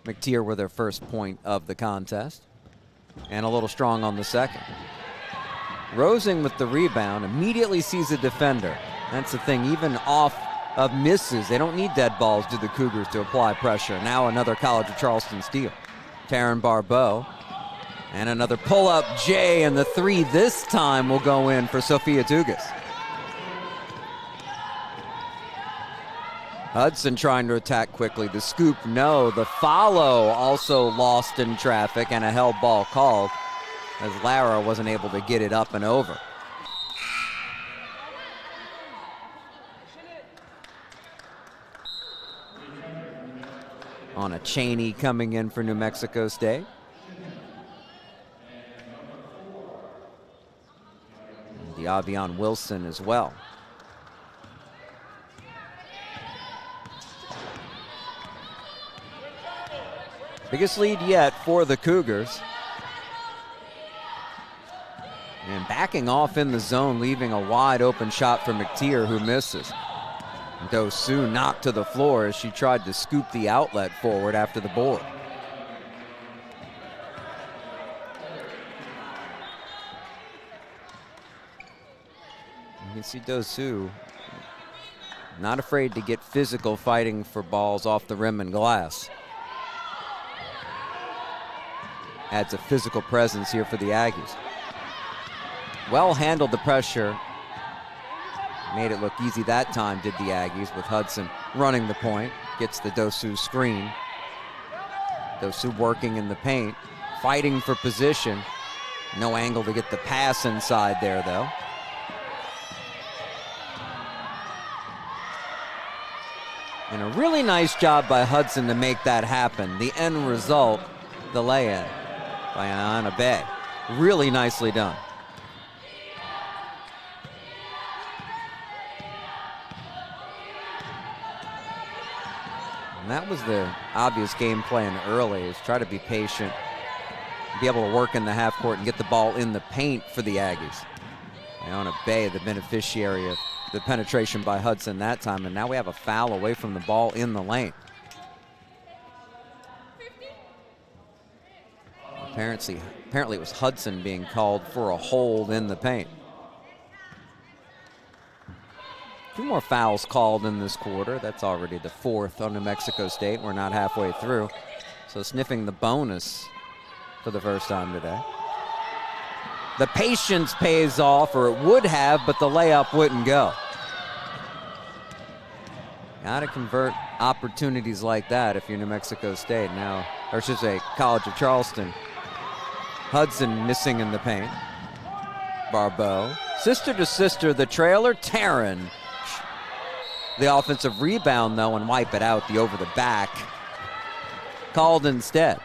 McTeer with her first point of the contest. And a little strong on the second. Rosing with the rebound, immediately sees a defender. That's the thing, even off of misses, they don't need dead balls, do the Cougars, to apply pressure. Now another College of Charleston steal. Taryn Barbeau. And another pull-up J, and the 3 this time will go in for Sophia Tugas. Hudson trying to attack quickly. The scoop, no. The follow also lost in traffic, and a held ball called as Lara wasn't able to get it up and over. On a Cheney coming in for New Mexico State. And Diavion Wilson as well. Biggest lead yet for the Cougars. And backing off in the zone, leaving a wide open shot for McTeer, who misses. Dosu knocked to the floor as she tried to scoop the outlet forward after the board. You can see Dosu not afraid to get physical, fighting for balls off the rim and glass. Adds a physical presence here for the Aggies. Well handled the pressure. Made it look easy that time, did the Aggies, with Hudson running the point. Gets the Dosu screen. Dosu working in the paint, fighting for position. No angle to get the pass inside there, though. And a really nice job by Hudson to make that happen. The end result, the lay-in by Anna Bay. Really nicely done. And that was the obvious game plan early, is try to be patient, be able to work in the half court and get the ball in the paint for the Aggies. Iona Bay, the beneficiary of the penetration by Hudson that time, and now we have a foul away from the ball in the lane. Apparently it was Hudson being called for a hold in the paint. Two more fouls called in this quarter. That's already the fourth on New Mexico State. We're not halfway through. So sniffing the bonus for the first time today. The patience pays off, or it would have, but the layup wouldn't go. Got to convert opportunities like that if you're New Mexico State now, or I should say College of Charleston. Hudson missing in the paint. Barbeau. Sister to sister, the trailer, Taryn. The offensive rebound, though, and wipe it out, the over the back. Called instead.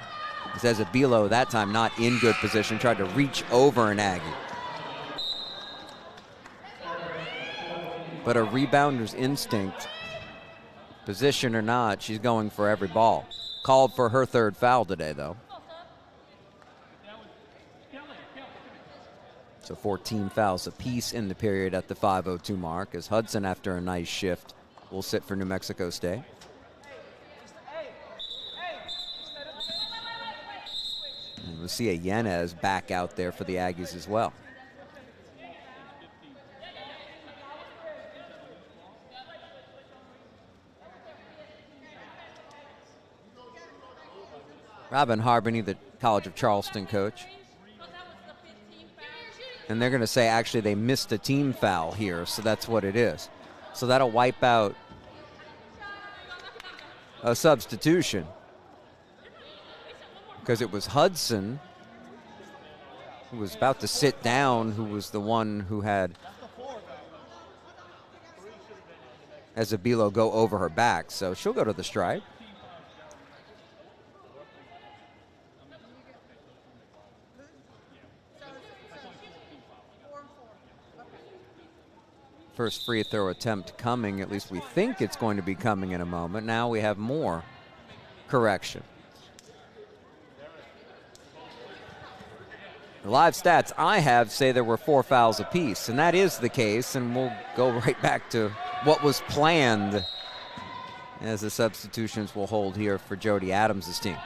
Says Abilo that time not in good position, tried to reach over an Aggie. But a rebounder's instinct, position or not, she's going for every ball. Called for her third foul today, though. So 14 fouls apiece in the period at the 5:02 mark, as Hudson, after a nice shift, will sit for New Mexico State. And we'll see a Yanez back out there for the Aggies as well. Robin Harbany, the College of Charleston coach. And they're going to say, actually, they missed a team foul here, so that's what it is. So that'll wipe out a substitution, because it was Hudson who was about to sit down, who was the one who had Zabilo go over her back. So she'll go to the stripe. First free throw attempt coming, at least we think it's going to be coming in a moment. Now we have more correction. The live stats I have say there were 4 fouls apiece, and that is the case, and we'll go right back to what was planned as the substitutions will hold here for Jody Adams' team.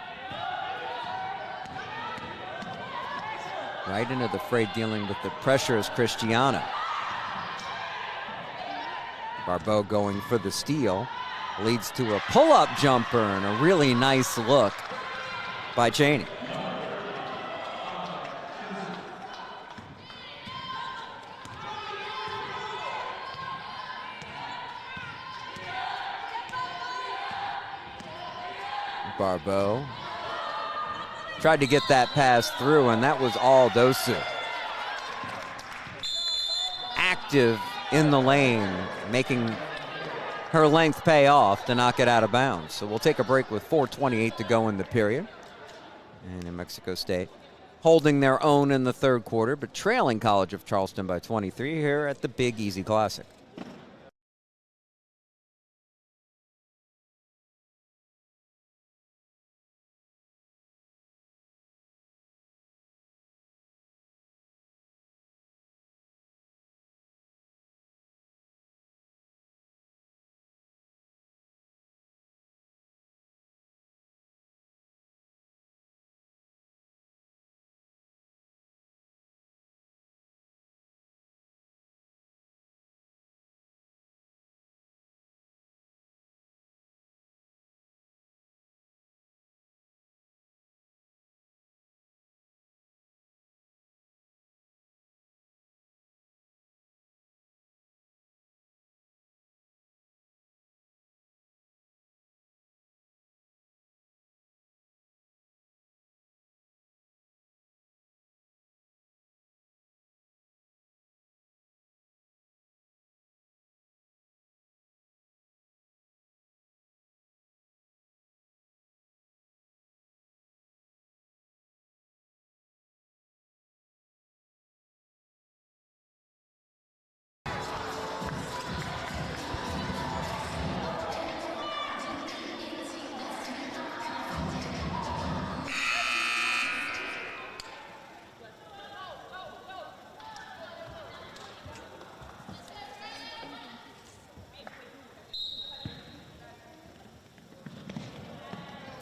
Right into the fray, dealing with the pressure is Christiana. Barbeau going for the steal, leads to a pull-up jumper and a really nice look by Cheney. Barbeau tried to get that pass through, and that was all Dosu. Active in the lane, making her length pay off to knock it out of bounds. So we'll take a break with 4:28 to go in the period. And New Mexico State holding their own in the third quarter, but trailing College of Charleston by 23 here at the Big Easy Classic.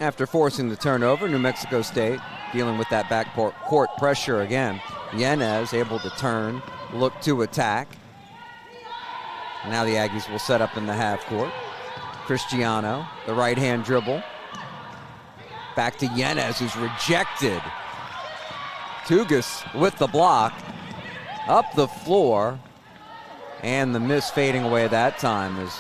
After forcing the turnover, New Mexico State dealing with that backcourt pressure again. Yanez able to turn, look to attack. Now the Aggies will set up in the half court. Cristiano, the right-hand dribble. Back to Yanez, who's rejected. Tugas with the block. Up the floor. And the miss fading away that time as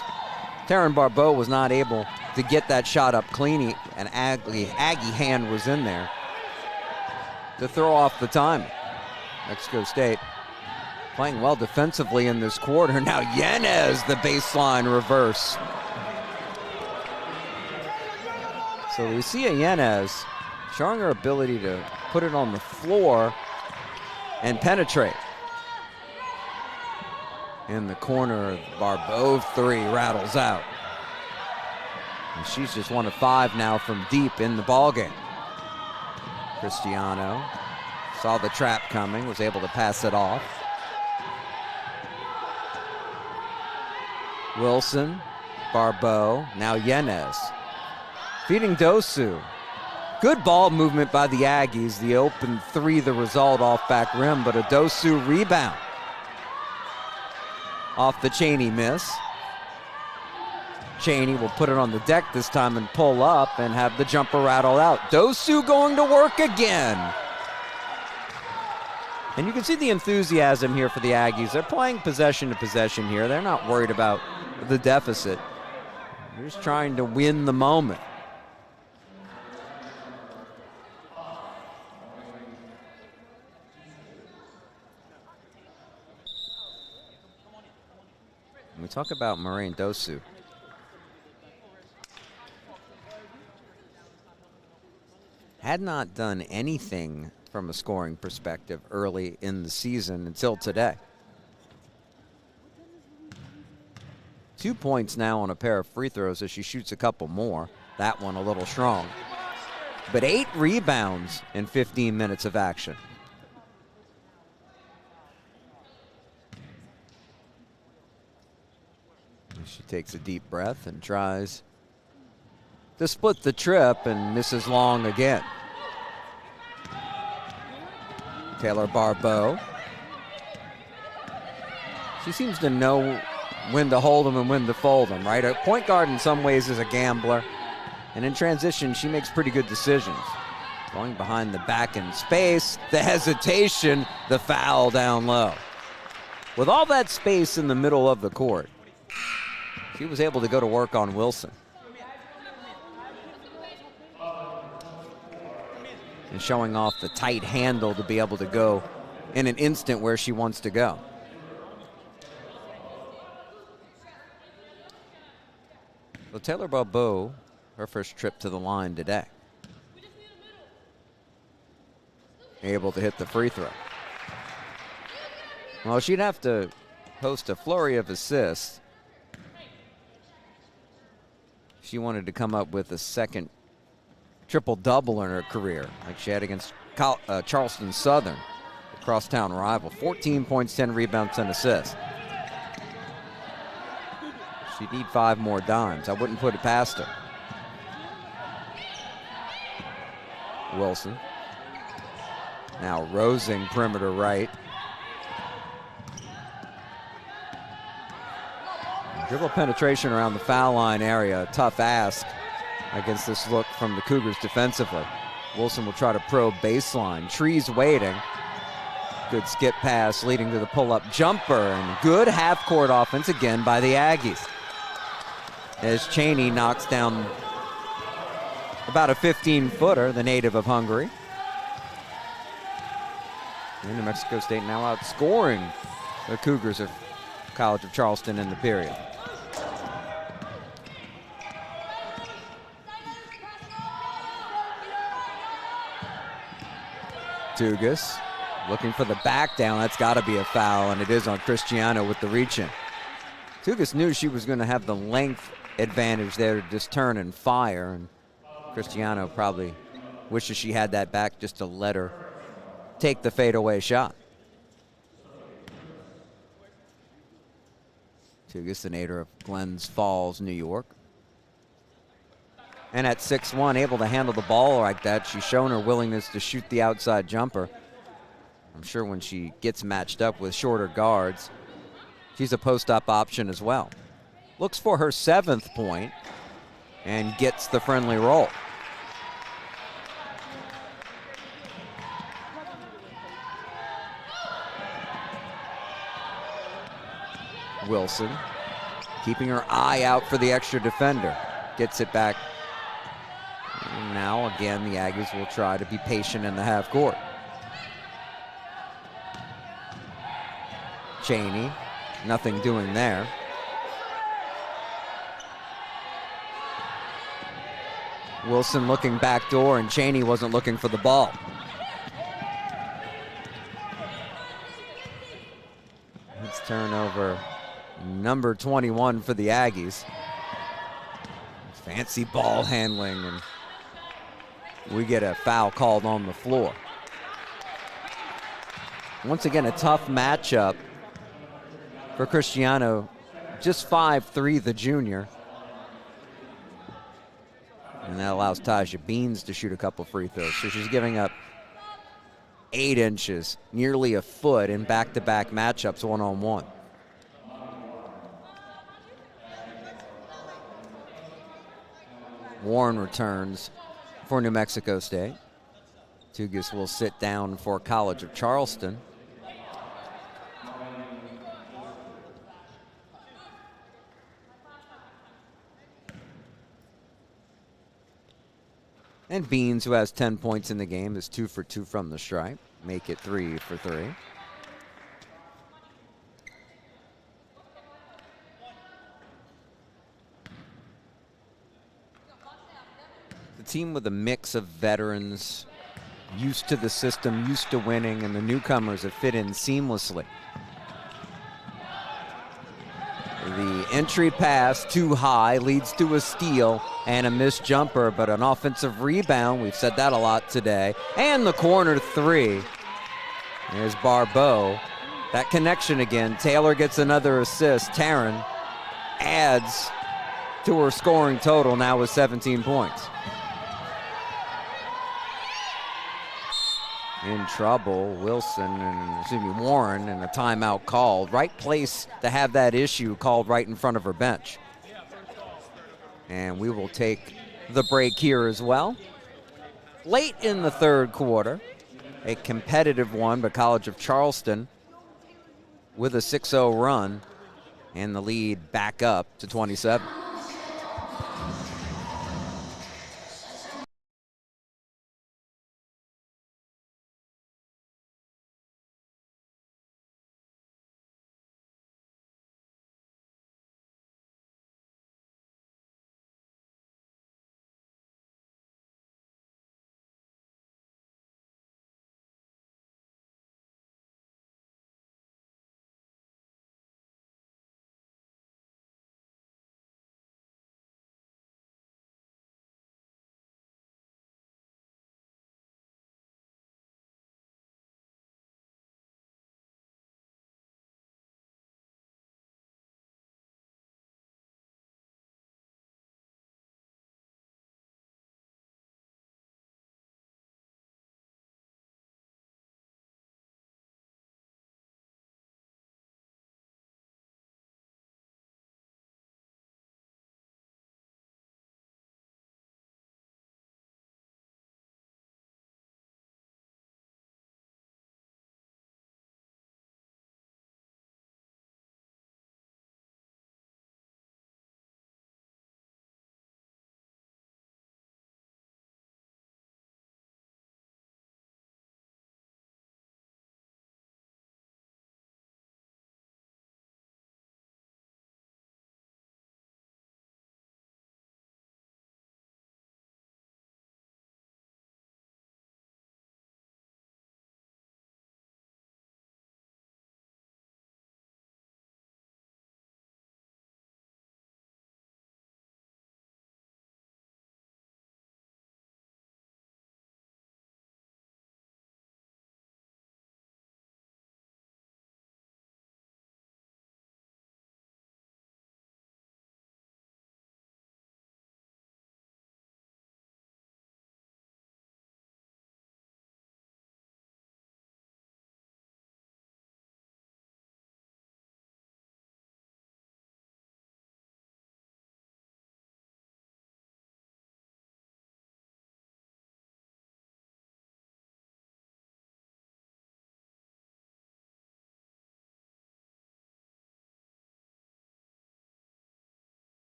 Taryn Barbeau was not able to get that shot up clean. An Aggie hand was in there to throw off the time. Mexico State playing well defensively in this quarter. Now Yanez, the baseline reverse. So Lucia Yanez showing her ability to put it on the floor and penetrate. In the corner, Barbeau three rattles out. And she's just 1 of 5 now from deep in the ballgame. Cristiano saw the trap coming, was able to pass it off. Wilson, Barbeau, now Yanez. Feeding Dosu. Good ball movement by the Aggies. The open three, the result off back rim, but a Dosu rebound. Off the Cheney miss. Cheney will put it on the deck this time and pull up and have the jumper rattle out. Dosu going to work again. And you can see the enthusiasm here for the Aggies. They're playing possession to possession here. They're not worried about the deficit. They're just trying to win the moment. We talk about Moraine Dosu. Had not done anything from a scoring perspective early in the season until today. 2 points now on a pair of free throws as she shoots a couple more. That one a little strong. But 8 rebounds in 15 minutes of action. She takes a deep breath and tries to split the trip and misses long again. Taylor Barbeau. She seems to know when to hold them and when to fold them, right? A point guard in some ways is a gambler. And in transition, she makes pretty good decisions. Going behind the back in space, the hesitation, the foul down low. With all that space in the middle of the court, she was able to go to work on Wilson. And showing off the tight handle to be able to go in an instant where she wants to go. So Taylor Barbeau, her first trip to the line today. Able to hit the free throw. Well, she'd have to post a flurry of assists. She wanted to come up with a second triple-double in her career, like she had against Charleston Southern, the crosstown rival. 14 points, 10 rebounds, 10 assists. She'd need 5 more dimes. I wouldn't put it past her. Wilson. Now Rosing, perimeter right. Dribble penetration around the foul line area. Tough ask against this look from the Cougars defensively. Wilson will try to probe baseline. Trees waiting. Good skip pass leading to the pull-up jumper. And good half-court offense again by the Aggies. As Cheney knocks down about a 15-footer, the native of Hungary. And New Mexico State now outscoring the Cougars of College of Charleston in the period. Tugas looking for the back down. That's got to be a foul, and it is on Cristiano with the reach-in. Tugas knew she was going to have the length advantage there to just turn and fire, and Cristiano probably wishes she had that back just to let her take the fadeaway shot. Tugas, the native of Glens Falls, New York. And at 6'1", able to handle the ball like that. She's shown her willingness to shoot the outside jumper. I'm sure when she gets matched up with shorter guards, she's a post-up option as well. Looks for her 7th point and gets the friendly roll. Wilson keeping her eye out for the extra defender. Gets it back. And now again, the Aggies will try to be patient in the half court. Cheney, nothing doing there. Wilson looking back door, and Cheney wasn't looking for the ball. It's turnover number 21 for the Aggies. Fancy ball handling, and we get a foul called on the floor. Once again, a tough matchup for Cristiano. Just 5'3", the junior. And that allows Taja Beans to shoot a couple free throws. So she's giving up 8 inches, nearly a foot in back-to-back matchups one-on-one. Warren returns for New Mexico State. Tugas will sit down for College of Charleston. And Beans, who has 10 points in the game, is 2 for 2 from the stripe. Make it 3 for 3. The team with a mix of veterans, used to the system, used to winning, and the newcomers have fit in seamlessly. The entry pass too high leads to a steal and a missed jumper, but an offensive rebound. We've said that a lot today. And the corner 3. There's Barbeau. That connection again. Taylor gets another assist. Taryn adds to her scoring total now with 17 points. In trouble, Warren, and a timeout called. Right place to have that issue called right in front of her bench. And we will take the break here as well. Late in the third quarter, a competitive one, but College of Charleston with a 6-0 run and the lead back up to 27.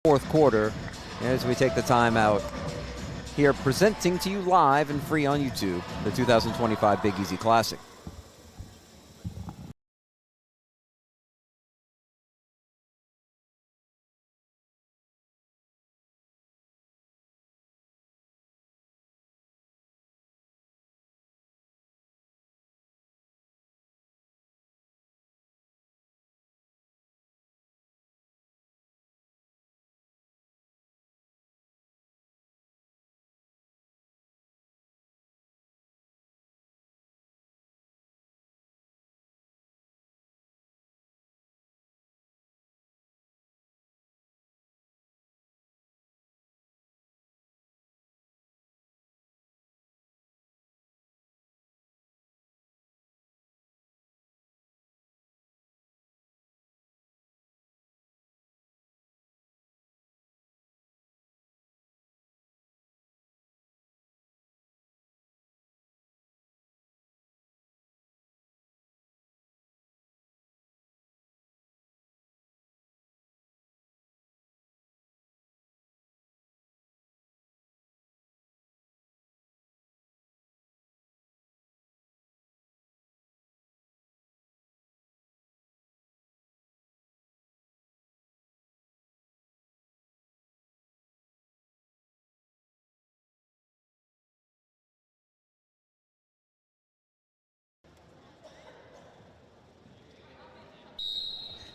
fourth quarter as we take the time out here, presenting to you live and free on YouTube the 2025 Big Easy Classic.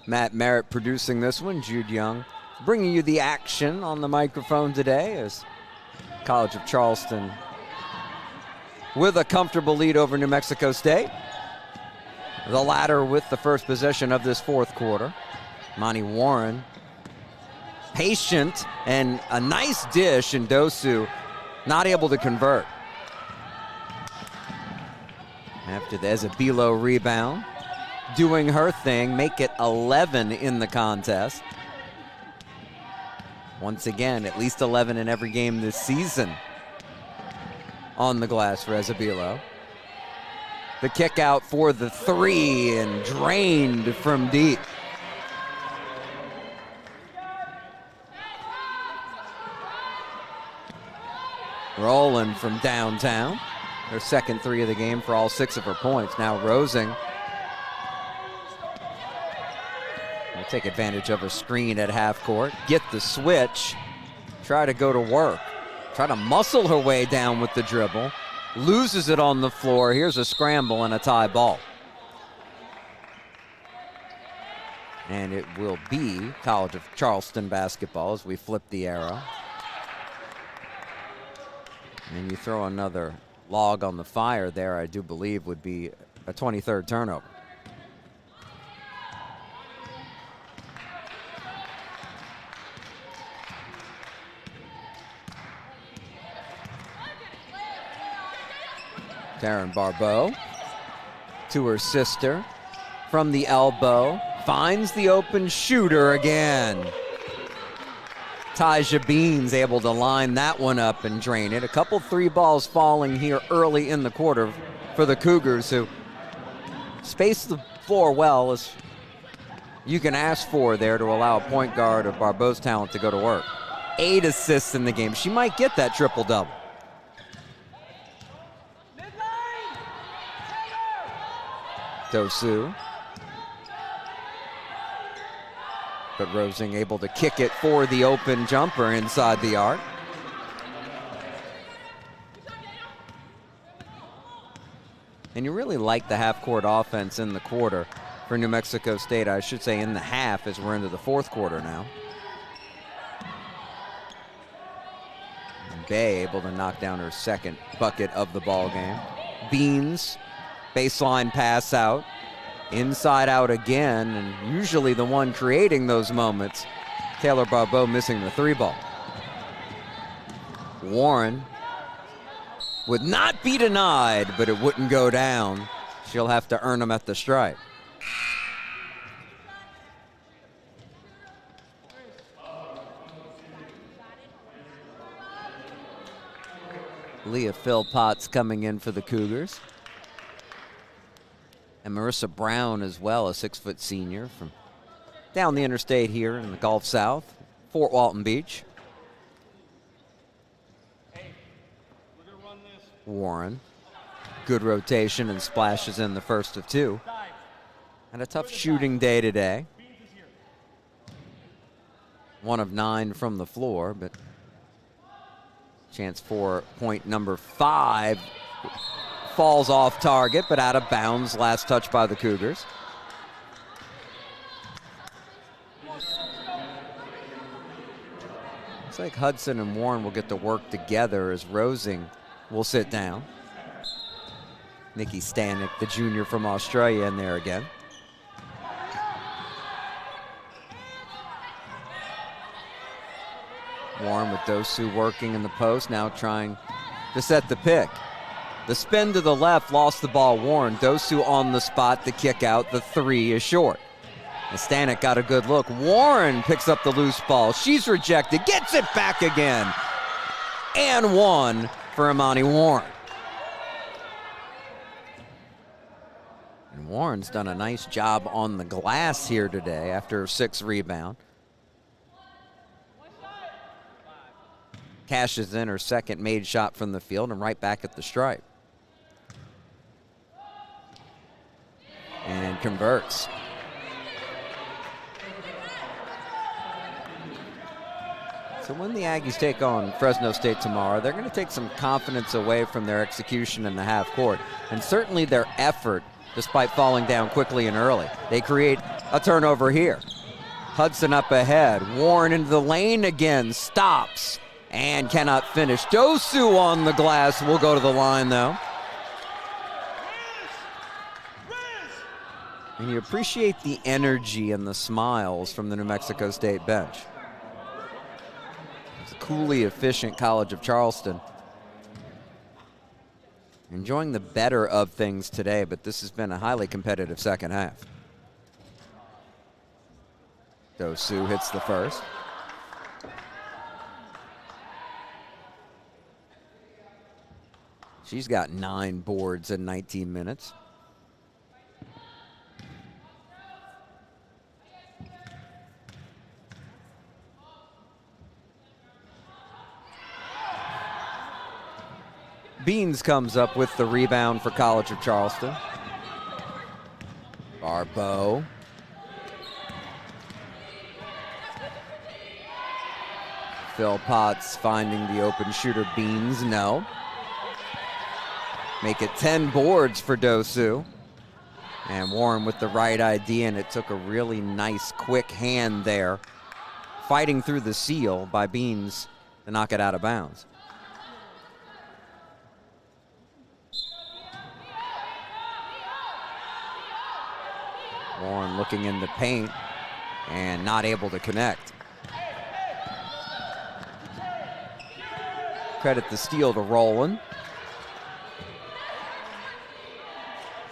Matt Merritt producing this one, Jude Young bringing you the action on the microphone today as College of Charleston with a comfortable lead over New Mexico State. The latter with the first possession of this fourth quarter. Monty Warren patient and a nice dish, and Dosu not able to convert. After the Ezebilo rebound, doing her thing, make it 11 in the contest. Once again, at least 11 in every game this season on the glass for Ezebilo. The kick out for the three and drained from deep. Rolling from downtown. Her second three of the game for all 6 of her points. Now Rosing will take advantage of a screen at half court. Get the switch. Try to go to work. Try to muscle her way down with the dribble. Loses it on the floor. Here's a scramble and a tie ball. And it will be College of Charleston basketball as we flip the arrow. And you throw another log on the fire there, I do believe would be a 23rd turnover. Taryn Barbeau to her sister from the elbow, finds the open shooter again. Taja Beans able to line that one up and drain it. A couple 3 balls falling here early in the quarter for the Cougars, who spaced the floor well, as you can ask for there, to allow a point guard of Barbeau's talent to go to work. 8 assists in the game. She might get that triple-double. Dosu. But Rosing able to kick it for the open jumper inside the arc. And you really like the half-court offense in the quarter for New Mexico State. I should say in the half, as we're into the fourth quarter now. And Bay able to knock down her second bucket of the ball game. Beans, baseline pass out. Inside out again, and usually the one creating those moments. Taylor Barbeau missing the 3 ball. Warren would not be denied, but it wouldn't go down. She'll have to earn them at the stripe. Leah Philpotts coming in for the Cougars. And Marissa Brown as well, a 6-foot senior from down the interstate here in the Gulf South. Fort Walton Beach. Warren, good rotation and splashes in the first of two. And a tough shooting day today. 1 of 9 from the floor, but chance for point number 5 falls off target, but out of bounds. Last touch by the Cougars. Looks like Hudson and Warren will get to work together as Rosing will sit down. Nikki Stanek, the junior from Australia, in there again. Warren with Dosu working in the post, now trying to set the pick. The spin to the left, lost the ball. Warren, Dosu on the spot, the kick out, the 3 is short. And Stanek got a good look. Warren picks up the loose ball. She's rejected, gets it back again. And 1 for Imani Warren. And Warren's done a nice job on the glass here today after a 6 rebound. Cashes in her second made shot from the field and right back at the stripe. And converts. So when the Aggies take on Fresno State tomorrow, they're going to take some confidence away from their execution in the half court, and certainly their effort, despite falling down quickly and early. They create a turnover here. Hudson up ahead. Warren into the lane again, stops and cannot finish. Dosu on the glass, will go to the line though. And you appreciate the energy and the smiles from the New Mexico State bench. It's a coolly efficient College of Charleston. Enjoying the better of things today, but this has been a highly competitive second half. Dosu hits the first. She's got 9 boards in 19 minutes. Beans comes up with the rebound for College of Charleston. Barbeau. Phil Potts finding the open shooter. Beans, no. Make it 10 boards for Dosu. And Warren with the right idea, and it took a really nice quick hand there, fighting through the seal by Beans to knock it out of bounds. Warren looking in the paint and not able to connect. Credit the steal to Rowland.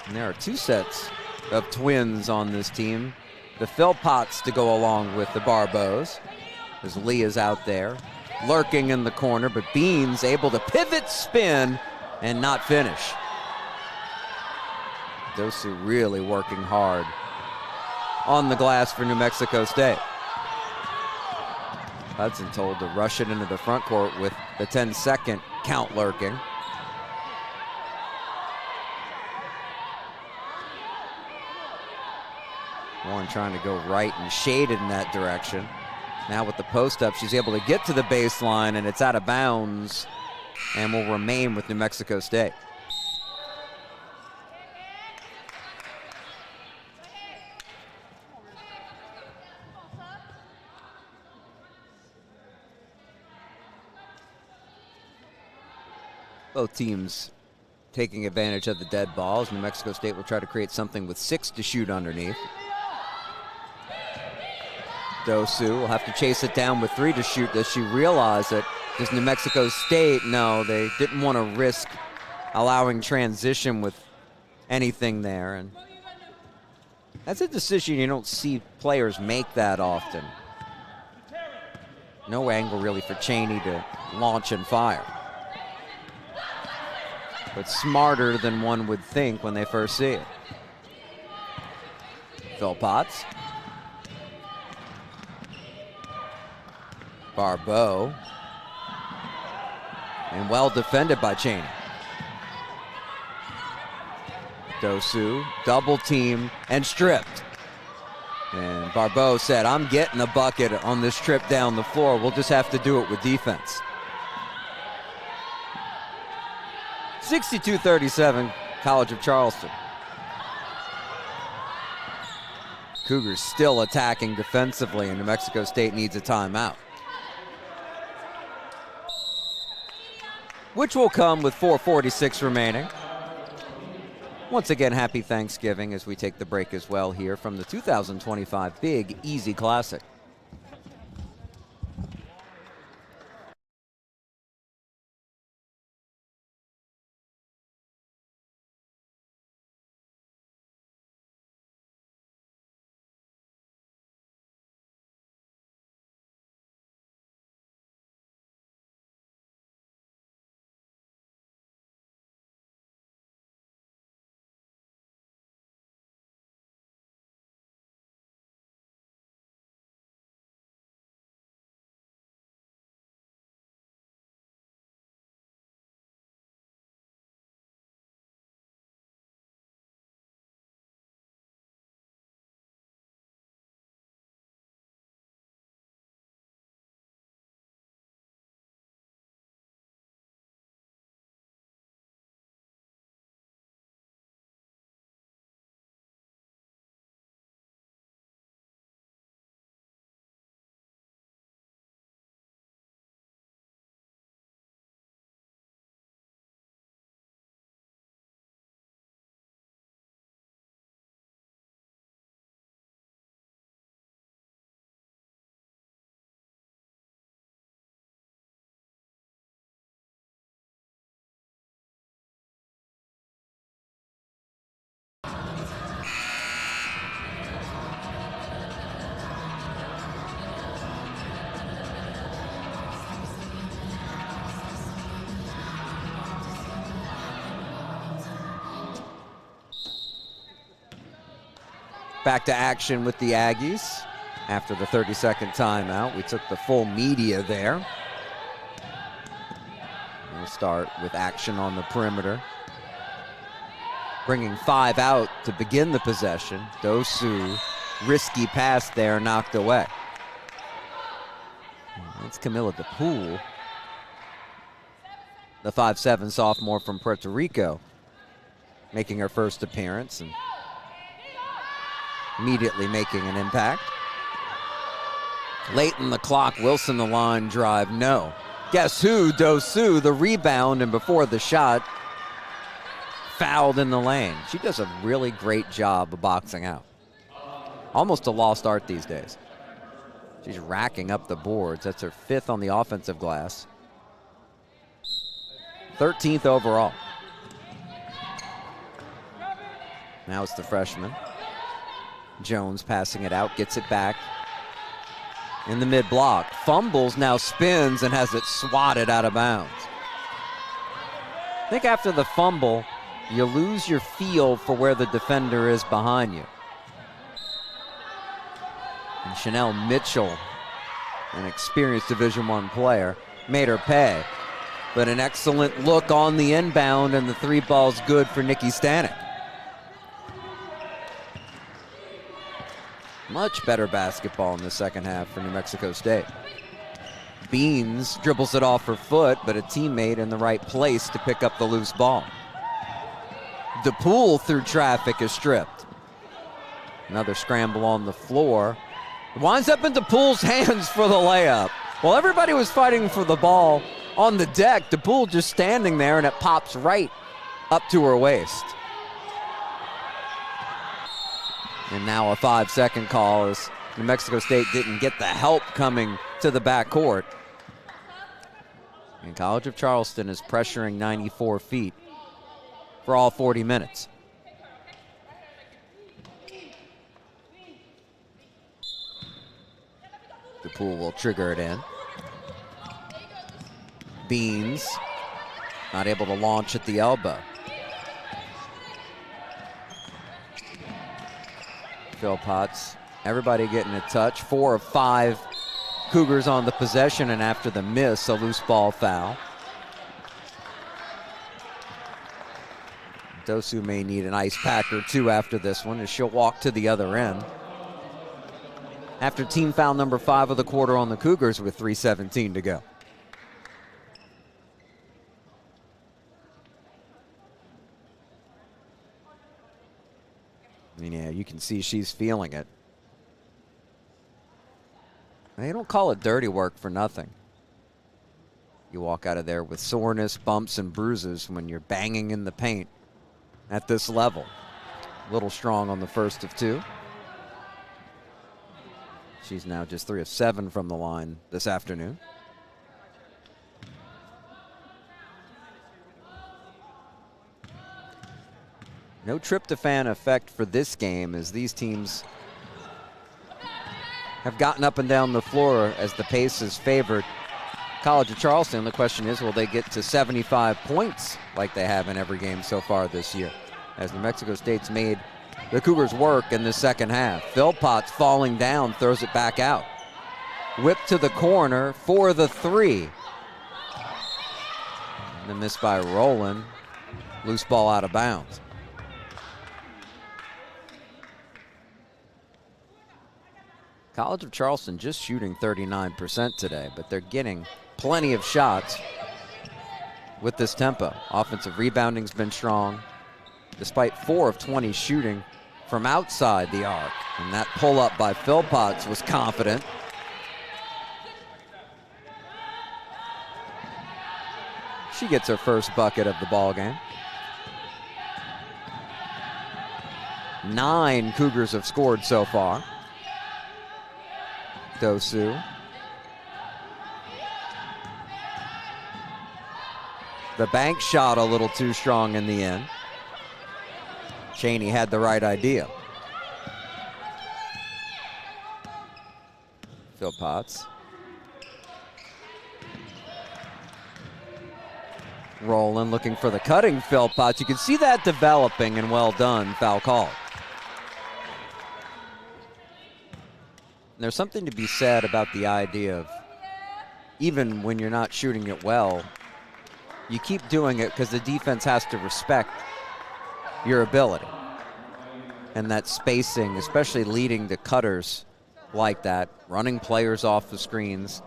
And there are 2 sets of twins on this team. The Philpotts to go along with the Barbeaus, as Leah's out there, lurking in the corner, but Beans able to pivot, spin, and not finish. Dosu really working hard on the glass for New Mexico State. Hudson told to rush it into the front court with the 10-second count lurking. Warren trying to go right and shaded in that direction. Now with the post up, she's able to get to the baseline, and it's out of bounds and will remain with New Mexico State. Both teams taking advantage of the dead balls. New Mexico State will try to create something with 6 to shoot underneath. Dosu will have to chase it down with 3 to shoot. Does she realize it? Does New Mexico State? No, they didn't want to risk allowing transition with anything there. And that's a decision you don't see players make that often. No angle really for Cheney to launch and fire. But smarter than one would think when they first see it. Phil Potts. Barbeau. And well defended by Cheney. Dosu, double team and stripped. And Barbeau said, I'm getting a bucket on this trip down the floor. We'll just have to do it with defense. 62-37, College of Charleston. Cougars still attacking defensively, and New Mexico State needs a timeout, which will come with 4:46 remaining. Once again, happy Thanksgiving as we take the break as well here from the 2025 Big Easy Classic. Back to action with the Aggies after the 30-second timeout. We took the full media there. We'll start with action on the perimeter. Bringing 5 out to begin the possession. Dosu, risky pass there, knocked away. That's Camilla DePoole, the 5'7" sophomore from Puerto Rico, making her first appearance and immediately making an impact. Late in the clock, Wilson the line drive, no. Guess who? Dosu, the rebound, and before the shot, fouled in the lane. She does a really great job of boxing out. Almost a lost art these days. She's racking up the boards. That's her 5th on the offensive glass. 13th overall. Now it's the freshman. Jones passing it out, gets it back in the mid-block. Fumbles, now spins and has it swatted out of bounds. I think after the fumble, you lose your feel for where the defender is behind you. And Chanel Mitchell, an experienced Division I player, made her pay. But an excellent look on the inbound, and the 3 ball's good for Nikki Stanek. Much better basketball in the second half for New Mexico State. Beans dribbles it off her foot, but a teammate in the right place to pick up the loose ball. DePoole through traffic is stripped. Another scramble on the floor. Winds up in DePoole's hands for the layup. While everybody was fighting for the ball on the deck, DePoole just standing there, and it pops right up to her waist. And now a 5-second call as New Mexico State didn't get the help coming to the backcourt. And College of Charleston is pressuring 94 feet for all 40 minutes. DePoole will trigger it in. Beans not able to launch at the elbow. Phil Potts, everybody getting a touch. 4 of 5 Cougars on the possession, and after the miss, a loose ball foul. Dosu may need an ice pack or two after this one as she'll walk to the other end. After team foul number 5 of the quarter on the Cougars with 3:17 to go. Yeah, you can see she's feeling it. They don't call it dirty work for nothing. You walk out of there with soreness, bumps, and bruises when you're banging in the paint at this level. A little strong on the first of 2. She's now just 3 of 7 from the line this afternoon. No tryptophan effect for this game as these teams have gotten up and down the floor as the pace is favored College of Charleston. The question is, will they get to 75 points like they have in every game so far this year? As New Mexico State's made the Cougars work in the second half. Philpotts falling down, throws it back out. Whip to the corner for the 3. And the miss by Rowland. Loose ball out of bounds. College of Charleston just shooting 39% today, but they're getting plenty of shots with this tempo. Offensive rebounding's been strong, despite 4 of 20 shooting from outside the arc. And that pull-up by Philpotts was confident. She gets her first bucket of the ball game. 9 Cougars have scored so far. Dosu. The bank shot a little too strong in the end. Chaney had the right idea. Philpotts. Rowland looking for the cutting Philpotts. You can see that developing, and well done. Foul call. There's something to be said about the idea of, even when you're not shooting it well, you keep doing it because the defense has to respect your ability. And that spacing, especially leading to cutters like that, running players off the screens,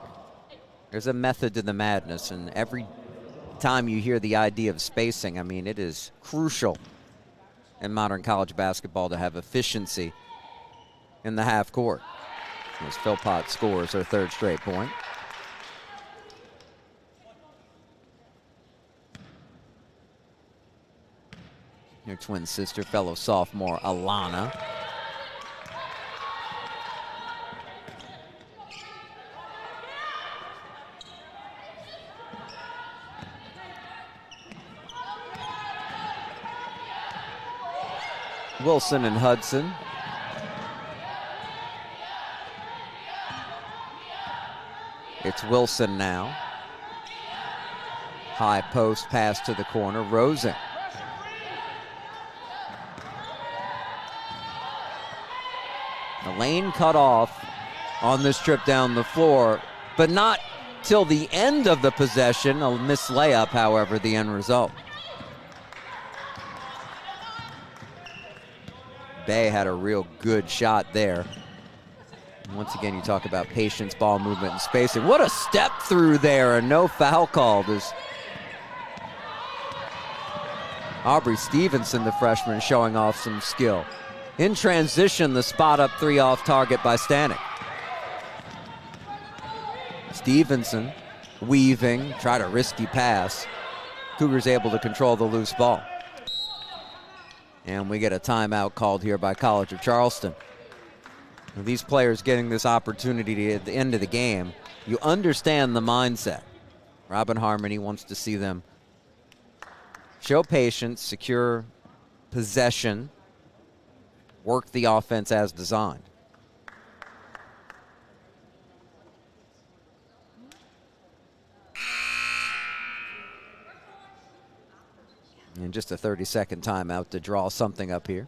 there's a method to the madness. And every time you hear the idea of spacing, I mean, it is crucial in modern college basketball to have efficiency in the half court. As Philpotts scores her 3rd straight point. Your twin sister, fellow sophomore Alana. Wilson and Hudson. It's Wilson now. High post pass to the corner. Rosen. The lane cut off on this trip down the floor, but not till the end of the possession. A missed layup, however, the end result. Bay had a real good shot there. Once again, you talk about patience, ball movement, and spacing. What a step through there, and no foul called as Aubrey Stevenson, the freshman, showing off some skill. In transition, the spot up 3 off target by Stanek. Stevenson weaving, tried a risky pass. Cougars able to control the loose ball. And we get a timeout called here by College of Charleston. These players getting this opportunity at the end of the game, you understand the mindset. Robin Harmony wants to see them show patience, secure possession, work the offense as designed. And just a 30-second timeout to draw something up here.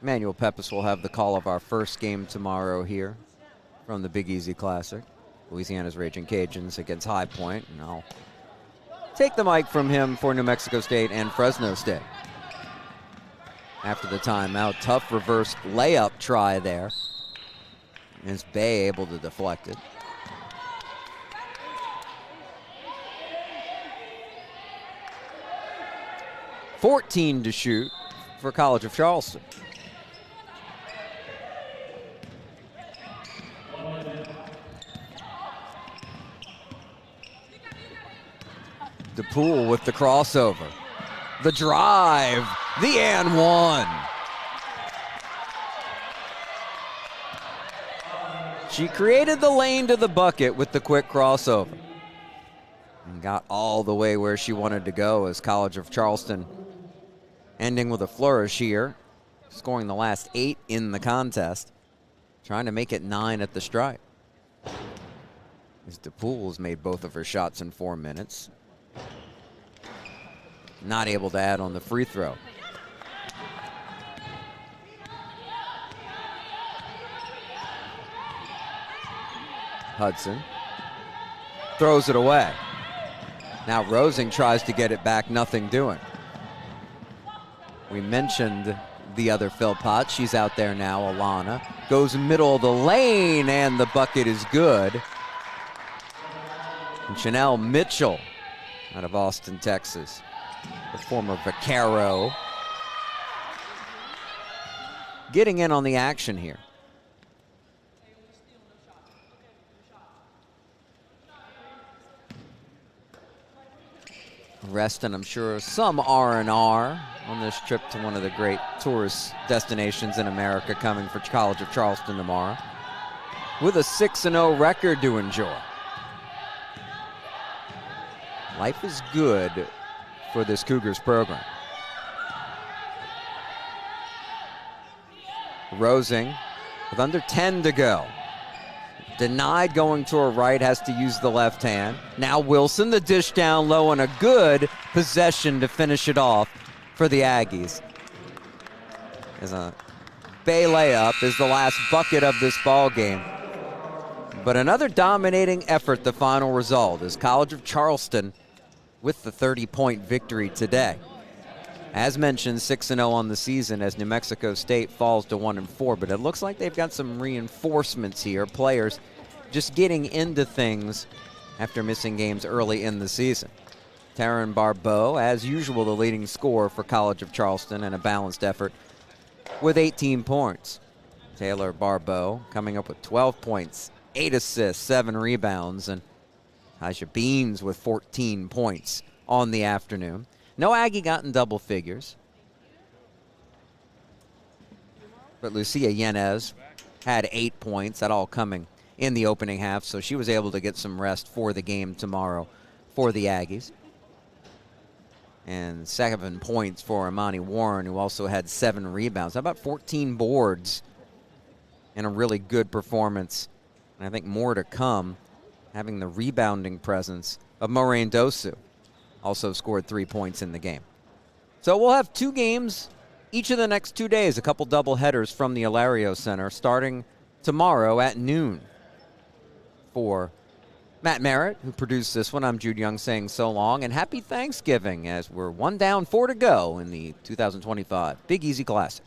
Emmanuel Pepis will have the call of our first game tomorrow here from the Big Easy Classic. Louisiana's Raging Cajuns against High Point, and I'll take the mic from him for New Mexico State and Fresno State. After the timeout, tough reverse layup try there. Is Bay able to deflect it? .14 to shoot for College of Charleston. DePoole with the crossover. The drive, the and one. She created the lane to the bucket with the quick crossover and got all the way where she wanted to go as College of Charleston ending with a flourish here, scoring the last 8 in the contest, trying to make it 9 at the stripe. As DePoole's made both of her shots in 4 minutes. Not able to add on the free throw. Hudson throws it away. Now Rosing tries to get it back, nothing doing. We mentioned the other Philpott. She's out there now, Alana. Goes middle of the lane, and the bucket is good. And Chanel Mitchell out of Austin, Texas. The former Vaquero. Getting in on the action here. Rest, and I'm sure some R&R on this trip to one of the great tourist destinations in America, coming for College of Charleston tomorrow, with a 6-0 record to enjoy. Life is good for this Cougars program. Rosing with under 10 to go. Denied going to her right, has to use the left hand. Now Wilson, the dish down low, and a good possession to finish it off for the Aggies. As a Bay layup is the last bucket of this ball game. But another dominating effort, the final result, is College of Charleston with the 30-point victory today. As mentioned, 6-0 on the season as New Mexico State falls to 1-4, but it looks like they've got some reinforcements here. Players just getting into things after missing games early in the season. Taryn Barbeau, as usual, the leading scorer for College of Charleston, and a balanced effort with 18 points. Taylor Barbeau coming up with 12 points, 8 assists, 7 rebounds, and Aja Beans with 14 points on the afternoon. No Aggie got in double figures, but Lucia Yanez had 8 points, that all coming in the opening half, so she was able to get some rest for the game tomorrow for the Aggies. And 7 points for Imani Warren, who also had 7 rebounds. How about 14 boards and a really good performance? And I think more to come, having the rebounding presence of Moraine Dosu. Also scored 3 points in the game. So we'll have 2 games each of the next 2 days, a couple double headers from the Alario Center, starting tomorrow at noon. For Matt Merritt, who produced this one, I'm Jude Young saying so long, and happy Thanksgiving as we're 1 down, 4 to go in the 2025 Big Easy Classic.